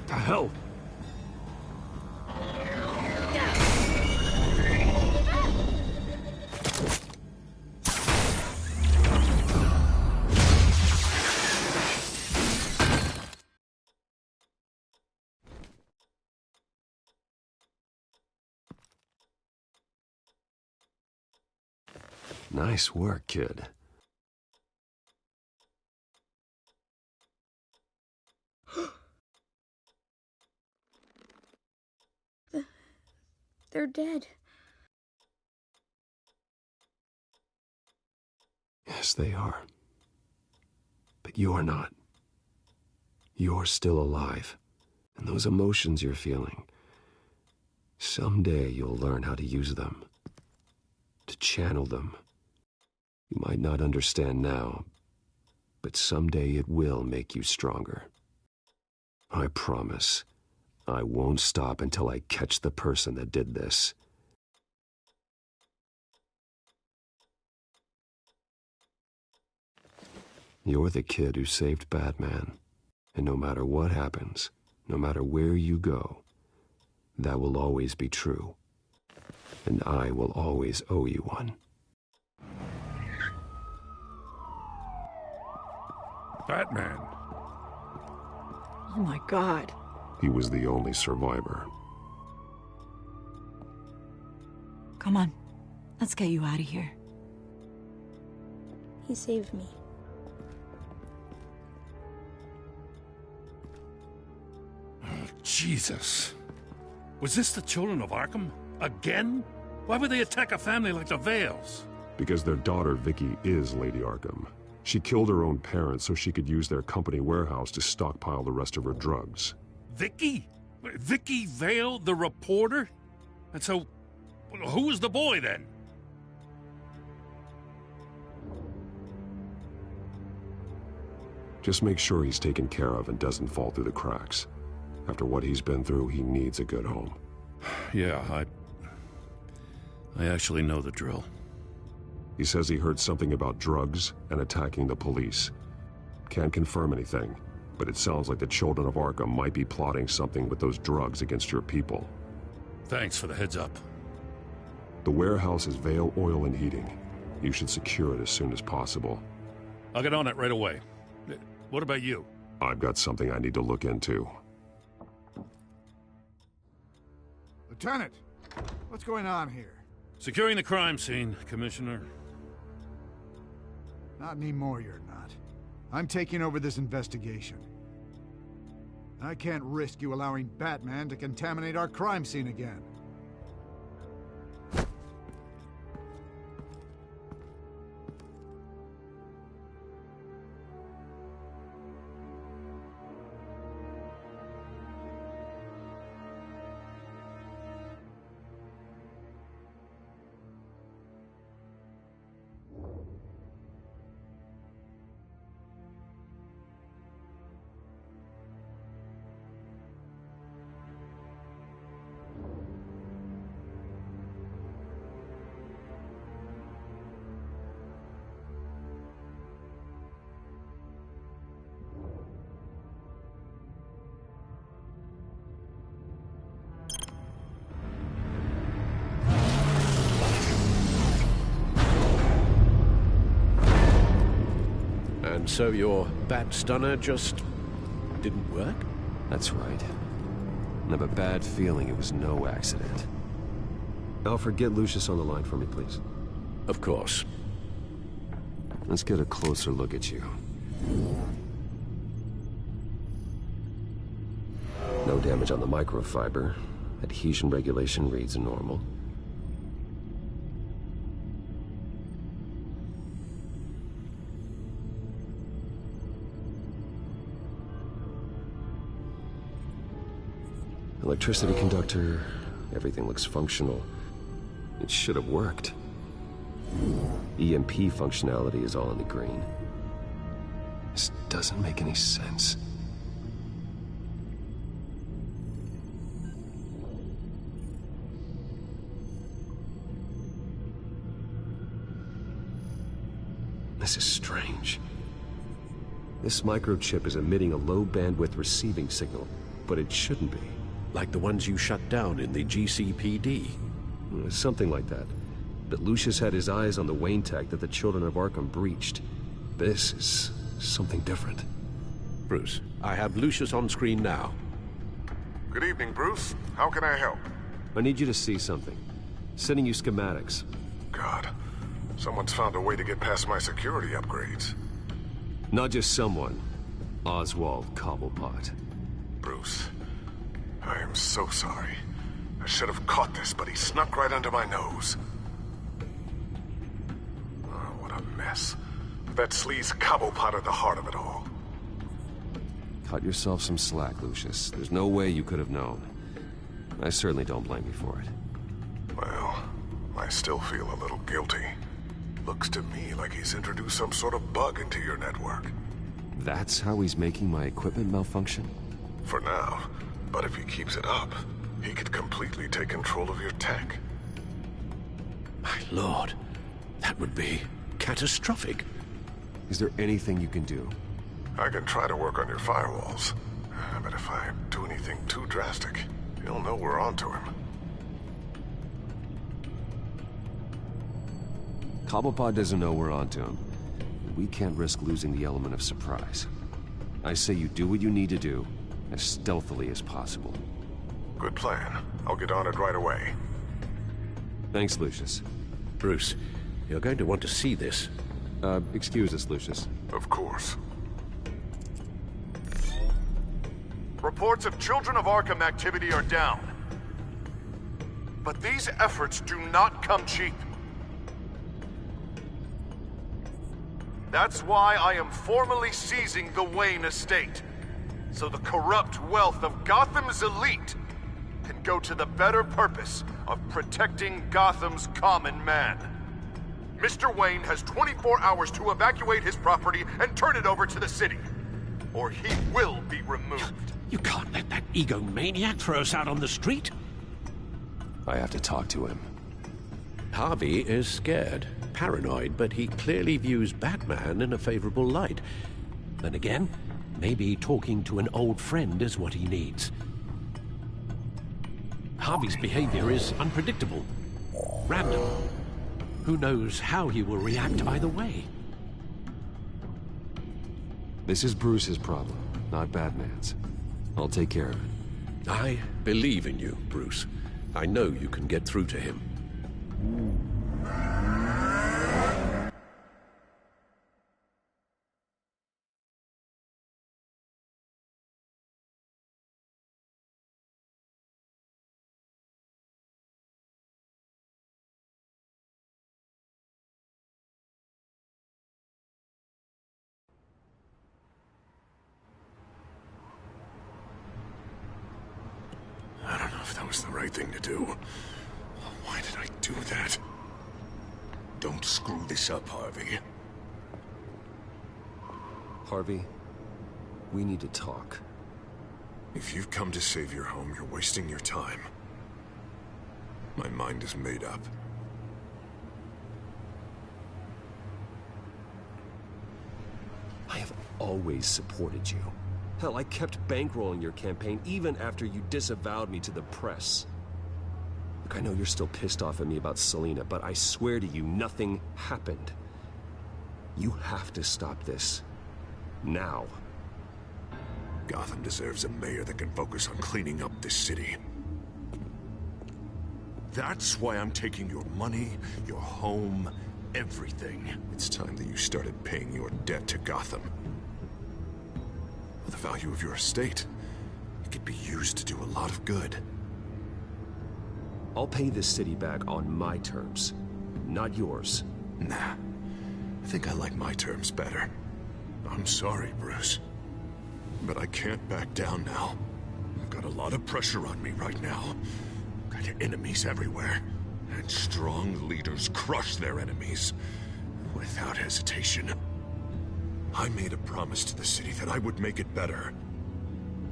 The hell? Nice work, kid. They're dead. Yes, they are. But you're not. You're still alive. And those emotions you're feeling, someday you'll learn how to use them. To channel them. You might not understand now, but someday it will make you stronger. I promise, I won't stop until I catch the person that did this. You're the kid who saved Batman, and no matter what happens, no matter where you go, that will always be true. And I will always owe you one. Batman. Oh my God. He was the only survivor. Come on. Let's get you out of here. He saved me. Oh, Jesus. Was this the children of Arkham? Again? Why would they attack a family like the Vales? Because their daughter, Vicky, is Lady Arkham. She killed her own parents so she could use their company warehouse to stockpile the rest of her drugs. Vicky? Vicky Vale, the reporter? And so, who was the boy then? Just make sure he's taken care of and doesn't fall through the cracks. After what he's been through, he needs a good home. Yeah, I actually know the drill. He says he heard something about drugs and attacking the police. Can't confirm anything, but it sounds like the children of Arkham might be plotting something with those drugs against your people. Thanks for the heads up. The warehouse is Vale Oil and Heating. You should secure it as soon as possible. I'll get on it right away. What about you? I've got something I need to look into. Lieutenant, what's going on here? Securing the crime scene, Commissioner. Not anymore, you're not. I'm taking over this investigation. I can't risk you allowing Batman to contaminate our crime scene again. And so your bat stunner just didn't work? That's right. I have a bad feeling it was no accident. Alfred, get Lucius on the line for me, please. Of course. Let's get a closer look at you. No damage on the microfiber. Adhesion regulation reads normal. Electricity conductor, everything looks functional. It should have worked. EMP functionality is all in the green. This doesn't make any sense. This is strange. This microchip is emitting a low-bandwidth receiving signal, but it shouldn't be. Like the ones you shut down in the GCPD? Something like that. But Lucius had his eyes on the Wayne tech that the children of Arkham breached. This is something different. Bruce, I have Lucius on screen now. Good evening, Bruce. How can I help? I need you to see something. Sending you schematics. God, someone's found a way to get past my security upgrades. Not just someone. Oswald Cobblepot. Bruce, I am so sorry. I should have caught this, but he snuck right under my nose. Oh, what a mess. That sleaze Cobblepot at the heart of it all. Cut yourself some slack, Lucius. There's no way you could have known. I certainly don't blame you for it. Well, I still feel a little guilty. Looks to me like he's introduced some sort of bug into your network. That's how he's making my equipment malfunction? For now. But if he keeps it up, he could completely take control of your tech. My lord, that would be catastrophic. Is there anything you can do? I can try to work on your firewalls. But if I do anything too drastic, you'll know we're onto him. Cobblepot doesn't know we're onto him. We can't risk losing the element of surprise. I say you do what you need to do, as stealthily as possible. Good plan. I'll get on it right away. Thanks, Lucius. Bruce, you're going to want to see this. Excuse us, Lucius. Of course. Reports of Children of Arkham activity are down. But these efforts do not come cheap. That's why I am formally seizing the Wayne estate, so the corrupt wealth of Gotham's elite can go to the better purpose of protecting Gotham's common man. Mr. Wayne has 24 hours to evacuate his property and turn it over to the city, or he will be removed. You can't let that egomaniac throw us out on the street. I have to talk to him. Harvey is scared, paranoid, but he clearly views Batman in a favorable light. Then again, maybe talking to an old friend is what he needs. Harvey's behavior is unpredictable, random. Who knows how he will react either way? This is Bruce's problem, not Batman's. I'll take care of it. I believe in you, Bruce. I know you can get through to him. I don't know if that was the right thing to do. Why did I do that? Don't screw this up, Harvey. Harvey, we need to talk. If you've come to save your home, you're wasting your time. My mind is made up. I have always supported you. Hell, I kept bankrolling your campaign even after you disavowed me to the press. Look, I know you're still pissed off at me about Selina, but I swear to you, nothing happened. You have to stop this. Now. Gotham deserves a mayor that can focus on cleaning up this city. That's why I'm taking your money, your home, everything. It's time that you started paying your debt to Gotham. The value of your estate, it could be used to do a lot of good. I'll pay this city back on my terms, not yours. Nah, I think I like my terms better. I'm sorry, Bruce, but I can't back down now. I've got a lot of pressure on me right now. Got enemies everywhere, and strong leaders crush their enemies without hesitation. I made a promise to the city that I would make it better.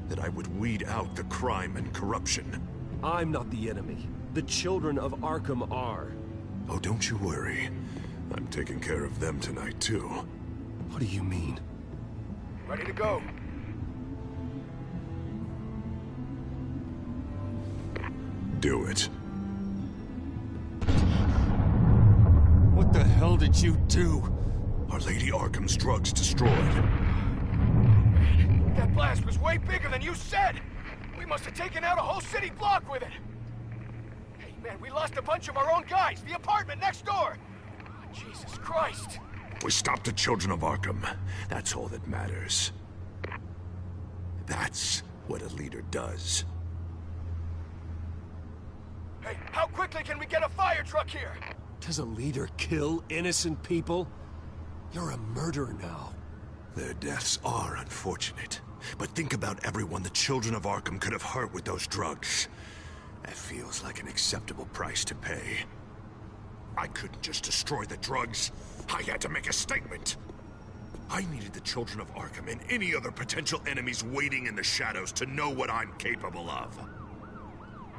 That I would weed out the crime and corruption. I'm not the enemy. The children of Arkham are. Oh, don't you worry. I'm taking care of them tonight, too. What do you mean? Ready to go. Do it. What the hell did you do? Our Lady Arkham's drugs destroyed. That blast was way bigger than you said! We must have taken out a whole city block with it! Hey, man, we lost a bunch of our own guys! The apartment next door! Oh, Jesus Christ! We stopped the Children of Arkham. That's all that matters. That's what a leader does. Hey, how quickly can we get a fire truck here? Does a leader kill innocent people? You're a murderer now. Their deaths are unfortunate. But think about everyone the children of Arkham could have hurt with those drugs. That feels like an acceptable price to pay. I couldn't just destroy the drugs. I had to make a statement. I needed the children of Arkham and any other potential enemies waiting in the shadows to know what I'm capable of.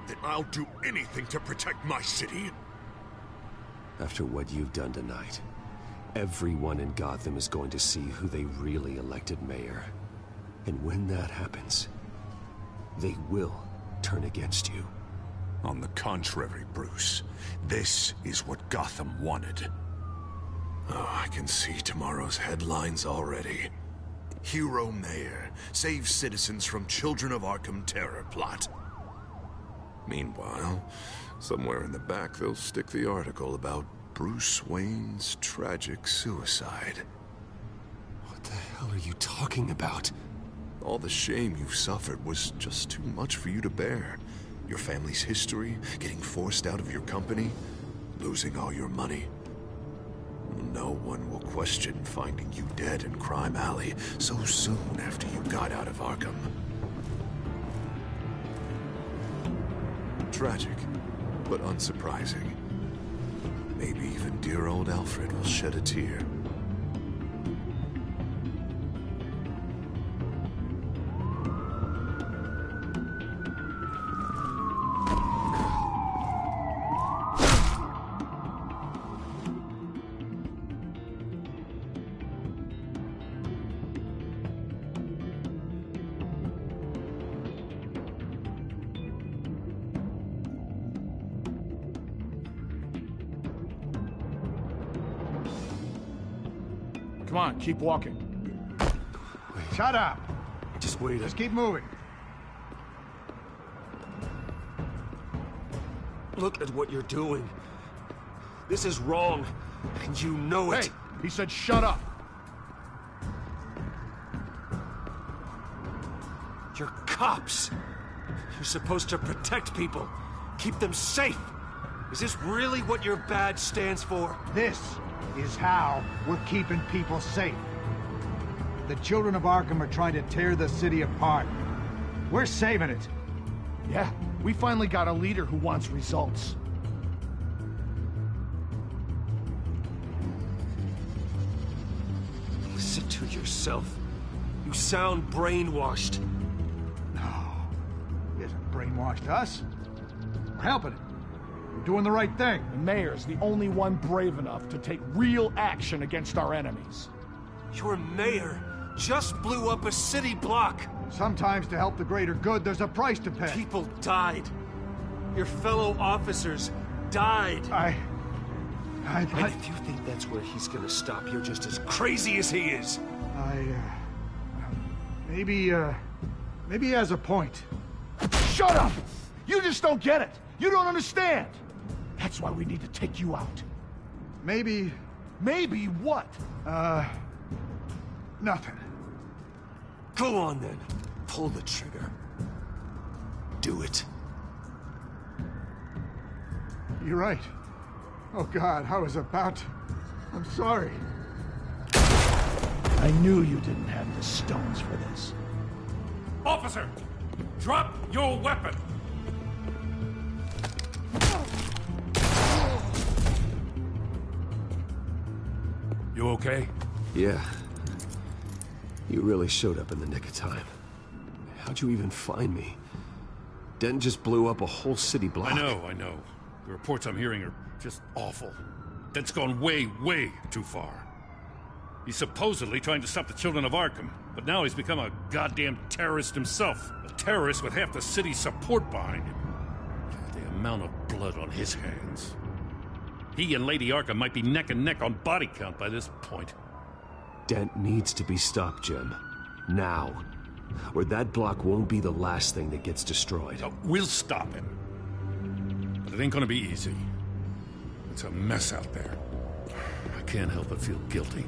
That I'll do anything to protect my city. After what you've done tonight, everyone in Gotham is going to see who they really elected mayor. And when that happens, they will turn against you. On the contrary, Bruce, this is what Gotham wanted. Oh, I can see tomorrow's headlines already. Hero Mayor saves citizens from Children of Arkham terror plot. Meanwhile, somewhere in the back they'll stick the article about Bruce Wayne's tragic suicide. What the hell are you talking about? All the shame you've suffered was just too much for you to bear. Your family's history, getting forced out of your company, losing all your money. No one will question finding you dead in Crime Alley so soon after you got out of Arkham. Tragic, but unsurprising. Maybe even dear old Alfred will shed a tear. Come on, keep walking. Wait. Shut up! Just wait. Just keep moving. Look at what you're doing. This is wrong, and you know it. Hey, he said shut up. You're cops. You're supposed to protect people, keep them safe. Is this really what your badge stands for? This is how we're keeping people safe. The children of Arkham are trying to tear the city apart. We're saving it. Yeah, we finally got a leader who wants results. Listen to yourself. You sound brainwashed. No, he hasn't brainwashed us. We're helping him. We're doing the right thing. The mayor's the only one brave enough to take real action against our enemies. Your mayor just blew up a city block. Sometimes to help the greater good, there's a price to pay. People died. Your fellow officers died. And if you think that's where he's gonna stop, you're just as crazy as he is. Maybe he has a point. Shut up! You just don't get it. You don't understand. That's why we need to take you out. Maybe... Maybe what? Nothing. Go on then. Pull the trigger. Do it. You're right. Oh God, I was about to... I'm sorry. I knew you didn't have the stones for this. Officer! Drop your weapon! You okay? Yeah. You really showed up in the nick of time. How'd you even find me? Dent just blew up a whole city block. I know. The reports I'm hearing are just awful. Dent's gone way, way too far. He's supposedly trying to stop the children of Arkham, but now he's become a goddamn terrorist himself. A terrorist with half the city's support behind him. The amount of blood on his hands. He and Lady Arkham might be neck and neck on body count by this point. Dent needs to be stopped, Jim. Now. Or that block won't be the last thing that gets destroyed. We'll stop him. But it ain't gonna be easy. It's a mess out there. I can't help but feel guilty.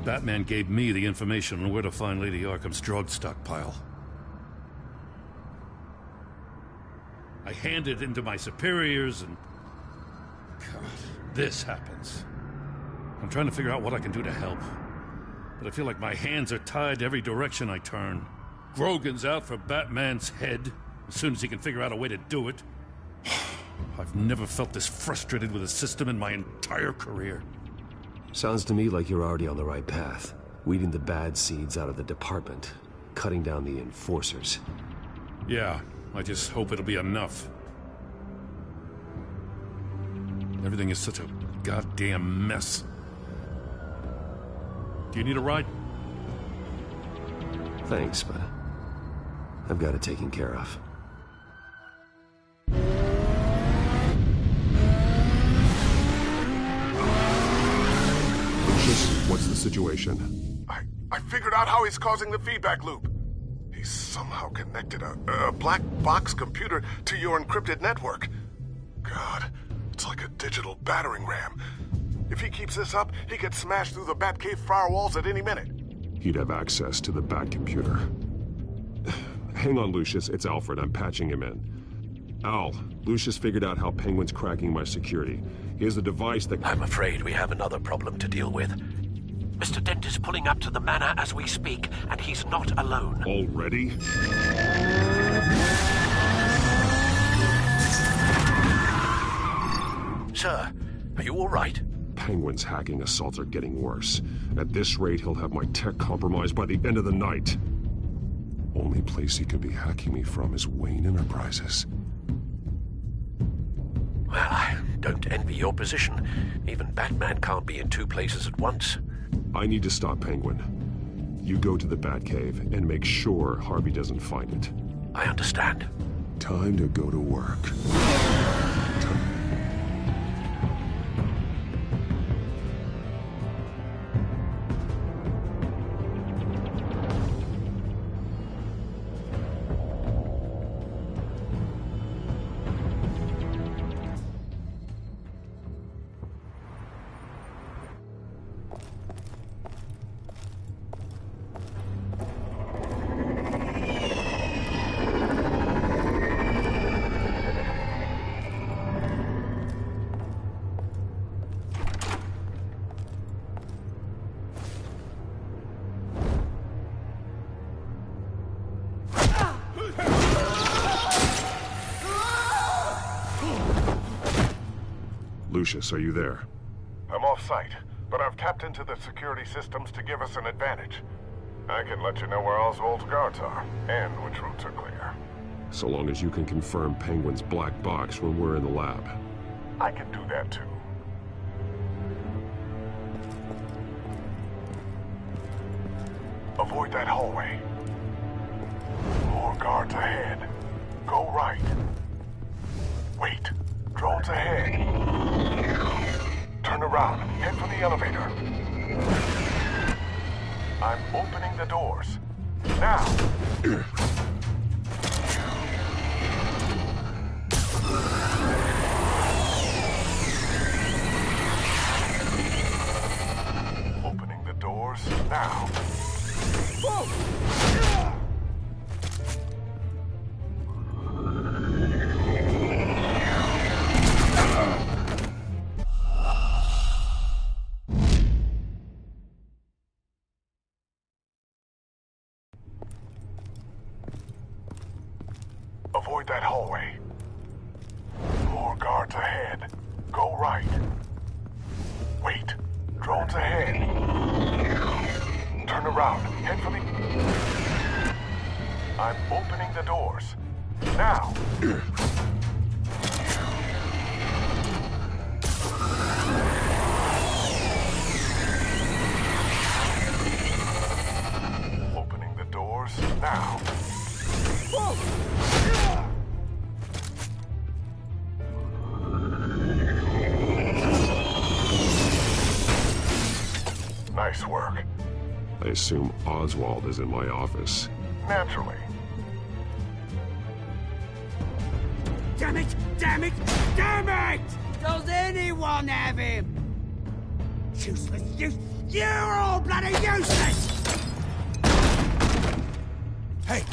Batman gave me the information on where to find Lady Arkham's drug stockpile. I handed it in to my superiors and... God, this happens. I'm trying to figure out what I can do to help. But I feel like my hands are tied every direction I turn. Grogan's out for Batman's head, as soon as he can figure out a way to do it. I've never felt this frustrated with a system in my entire career. Sounds to me like you're already on the right path. Weeding the bad seeds out of the department. Cutting down the enforcers. Yeah, I just hope it'll be enough. Everything is such a goddamn mess. Do you need a ride? Thanks, but I've got it taken care of. Lucius, what's the situation? I figured out how he's causing the feedback loop. He's somehow connected a black box computer to your encrypted network. God, it's like a digital battering ram. If he keeps this up, he could smash through the Batcave firewalls at any minute. He'd have access to the Bat computer. Hang on, Lucius. It's Alfred. I'm patching him in. Al, Lucius figured out how Penguin's cracking my security. He has a device that... I'm afraid we have another problem to deal with. Mr. Dent is pulling up to the manor as we speak, and he's not alone. Already? Sir, are you all right? Penguin's hacking assaults are getting worse. At this rate, he'll have my tech compromised by the end of the night. Only place he could be hacking me from is Wayne Enterprises. Well, I don't envy your position. Even Batman can't be in two places at once. I need to stop Penguin. You go to the Batcave and make sure Harvey doesn't find it. I understand. Time to go to work. Lucius, are you there? I'm off-site, but I've tapped into the security systems to give us an advantage. I can let you know where Oswald's guards are, and which routes are clear. So long as you can confirm Penguin's black box when we're in the lab. I can do that too. Avoid that hallway. More guards ahead. Go right. Wait. Drones ahead. Turn around. Head for the elevator. I'm opening the doors. Now! Opening the doors now. Avoid that hallway. More guards ahead. Go right. Wait. Drones ahead. Turn around. Head for the... I'm opening the doors. Now! Opening the doors now. Nice work. I assume Oswald is in my office. Naturally. Damn it! Damn it! Damn it! Does anyone have him? Useless, you're all bloody useless! Hey,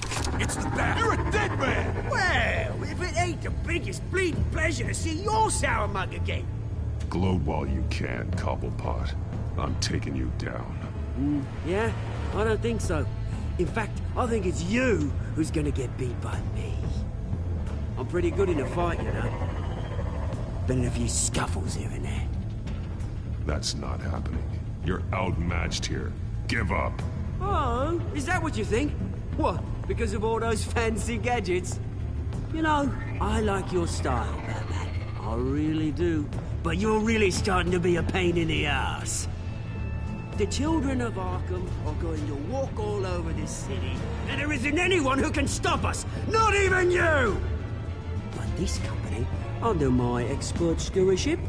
it's the Bat. You're a dead man! Well, if it ain't the biggest bleeding pleasure to see your sour mug again. Gloat while you can, Cobblepot. I'm taking you down. Yeah? I don't think so. In fact, I think it's you who's gonna get beat by me. I'm pretty good in a fight, you know. Been in a few scuffles here and there. That's not happening. You're outmatched here. Give up. Oh, is that what you think? What, because of all those fancy gadgets? You know, I like your style, Batman. I really do. But you're really starting to be a pain in the ass. The children of Arkham are going to walk all over this city, and there isn't anyone who can stop us! Not even you! But this company, under my expert stewardship,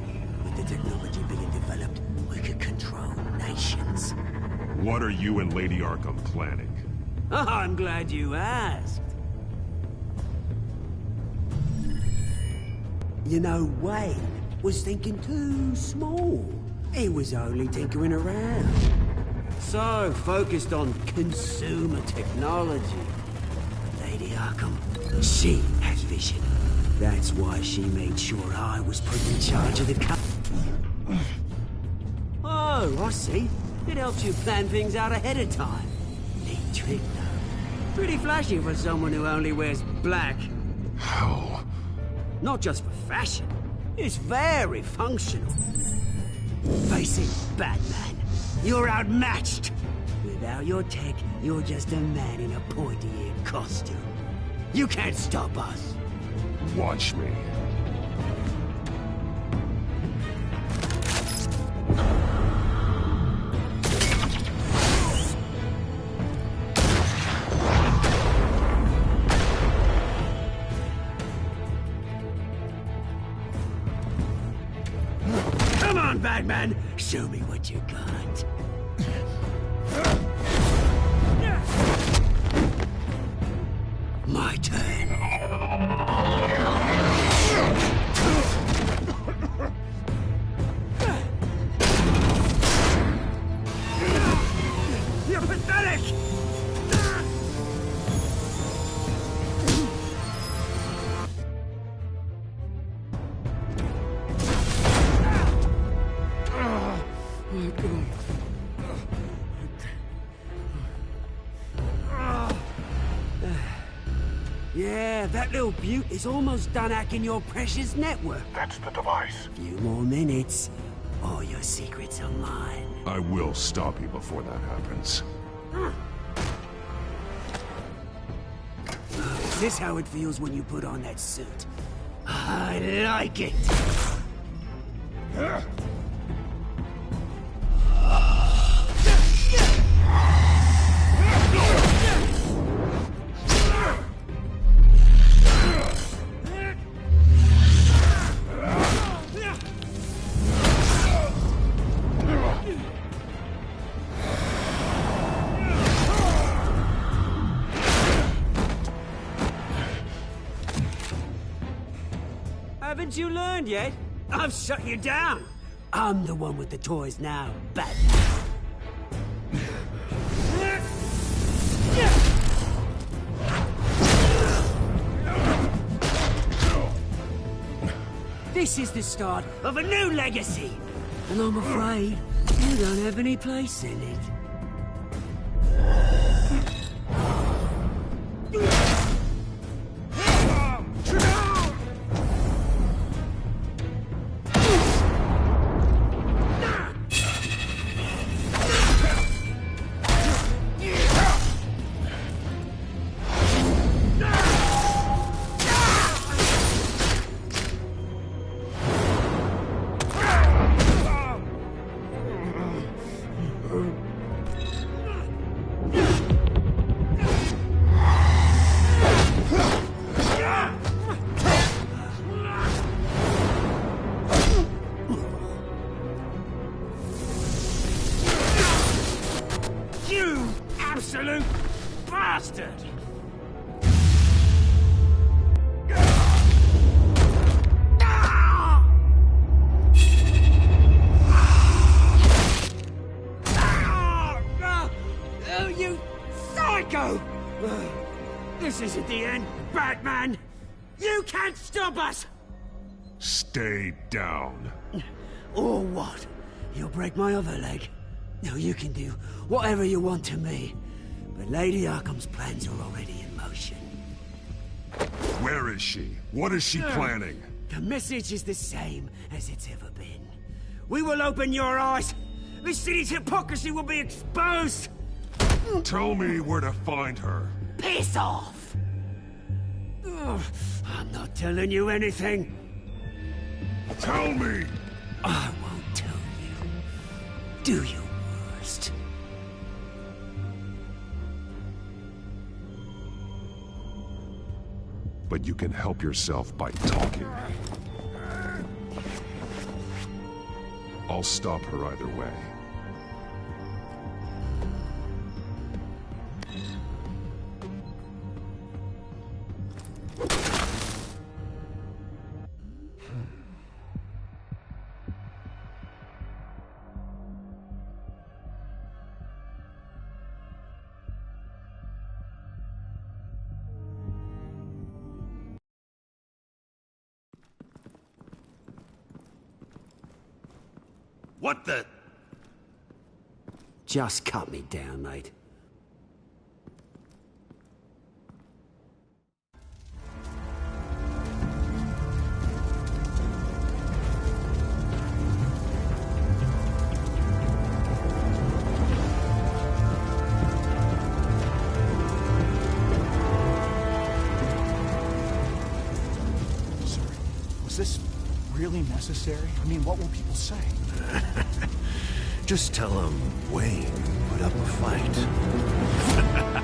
with the technology being developed, we could control nations. What are you and Lady Arkham planning? I'm glad you asked. You know, Wayne was thinking too small. He was only tinkering around. So focused on consumer technology. Lady Arkham, she has vision. That's why she made sure I was put in charge of the company. Oh, I see. It helps you plan things out ahead of time. Neat trick, though. Pretty flashy for someone who only wears black. How? Not just for fashion. It's very functional. Face it, Batman. You're outmatched. Without your tech, you're just a man in a pointy-eared costume. You can't stop us. Watch me. Come on, Batman! Show me what you got. My turn. You're pathetic! Yeah, that little beaut is almost done hacking your precious network. That's the device. Few more minutes. All your secrets are mine. I will stop you before that happens. Is this how it feels when you put on that suit? I like it! Haven't you learned yet? I've shut you down. I'm the one with the toys now, Batman. This is the start of a new legacy, and I'm afraid you don't have any place in it. You absolute bastard! Oh, you psycho! This isn't the end, Batman! You can't stop us! Stay down. Or what? You'll break my other leg. Now you can do whatever you want to me, but Lady Arkham's plans are already in motion. Where is she? What is she planning? The message is the same as it's ever been. We will open your eyes. This city's hypocrisy will be exposed. Tell me where to find her. Piss off! Ugh, I'm not telling you anything. Tell me! I won't tell you. Do your worst. But you can help yourself by talking. I'll stop her either way. What the? Just cut me down, mate. Sir, was this really necessary? I mean, what will people say? Just tell him Wayne put up a fight.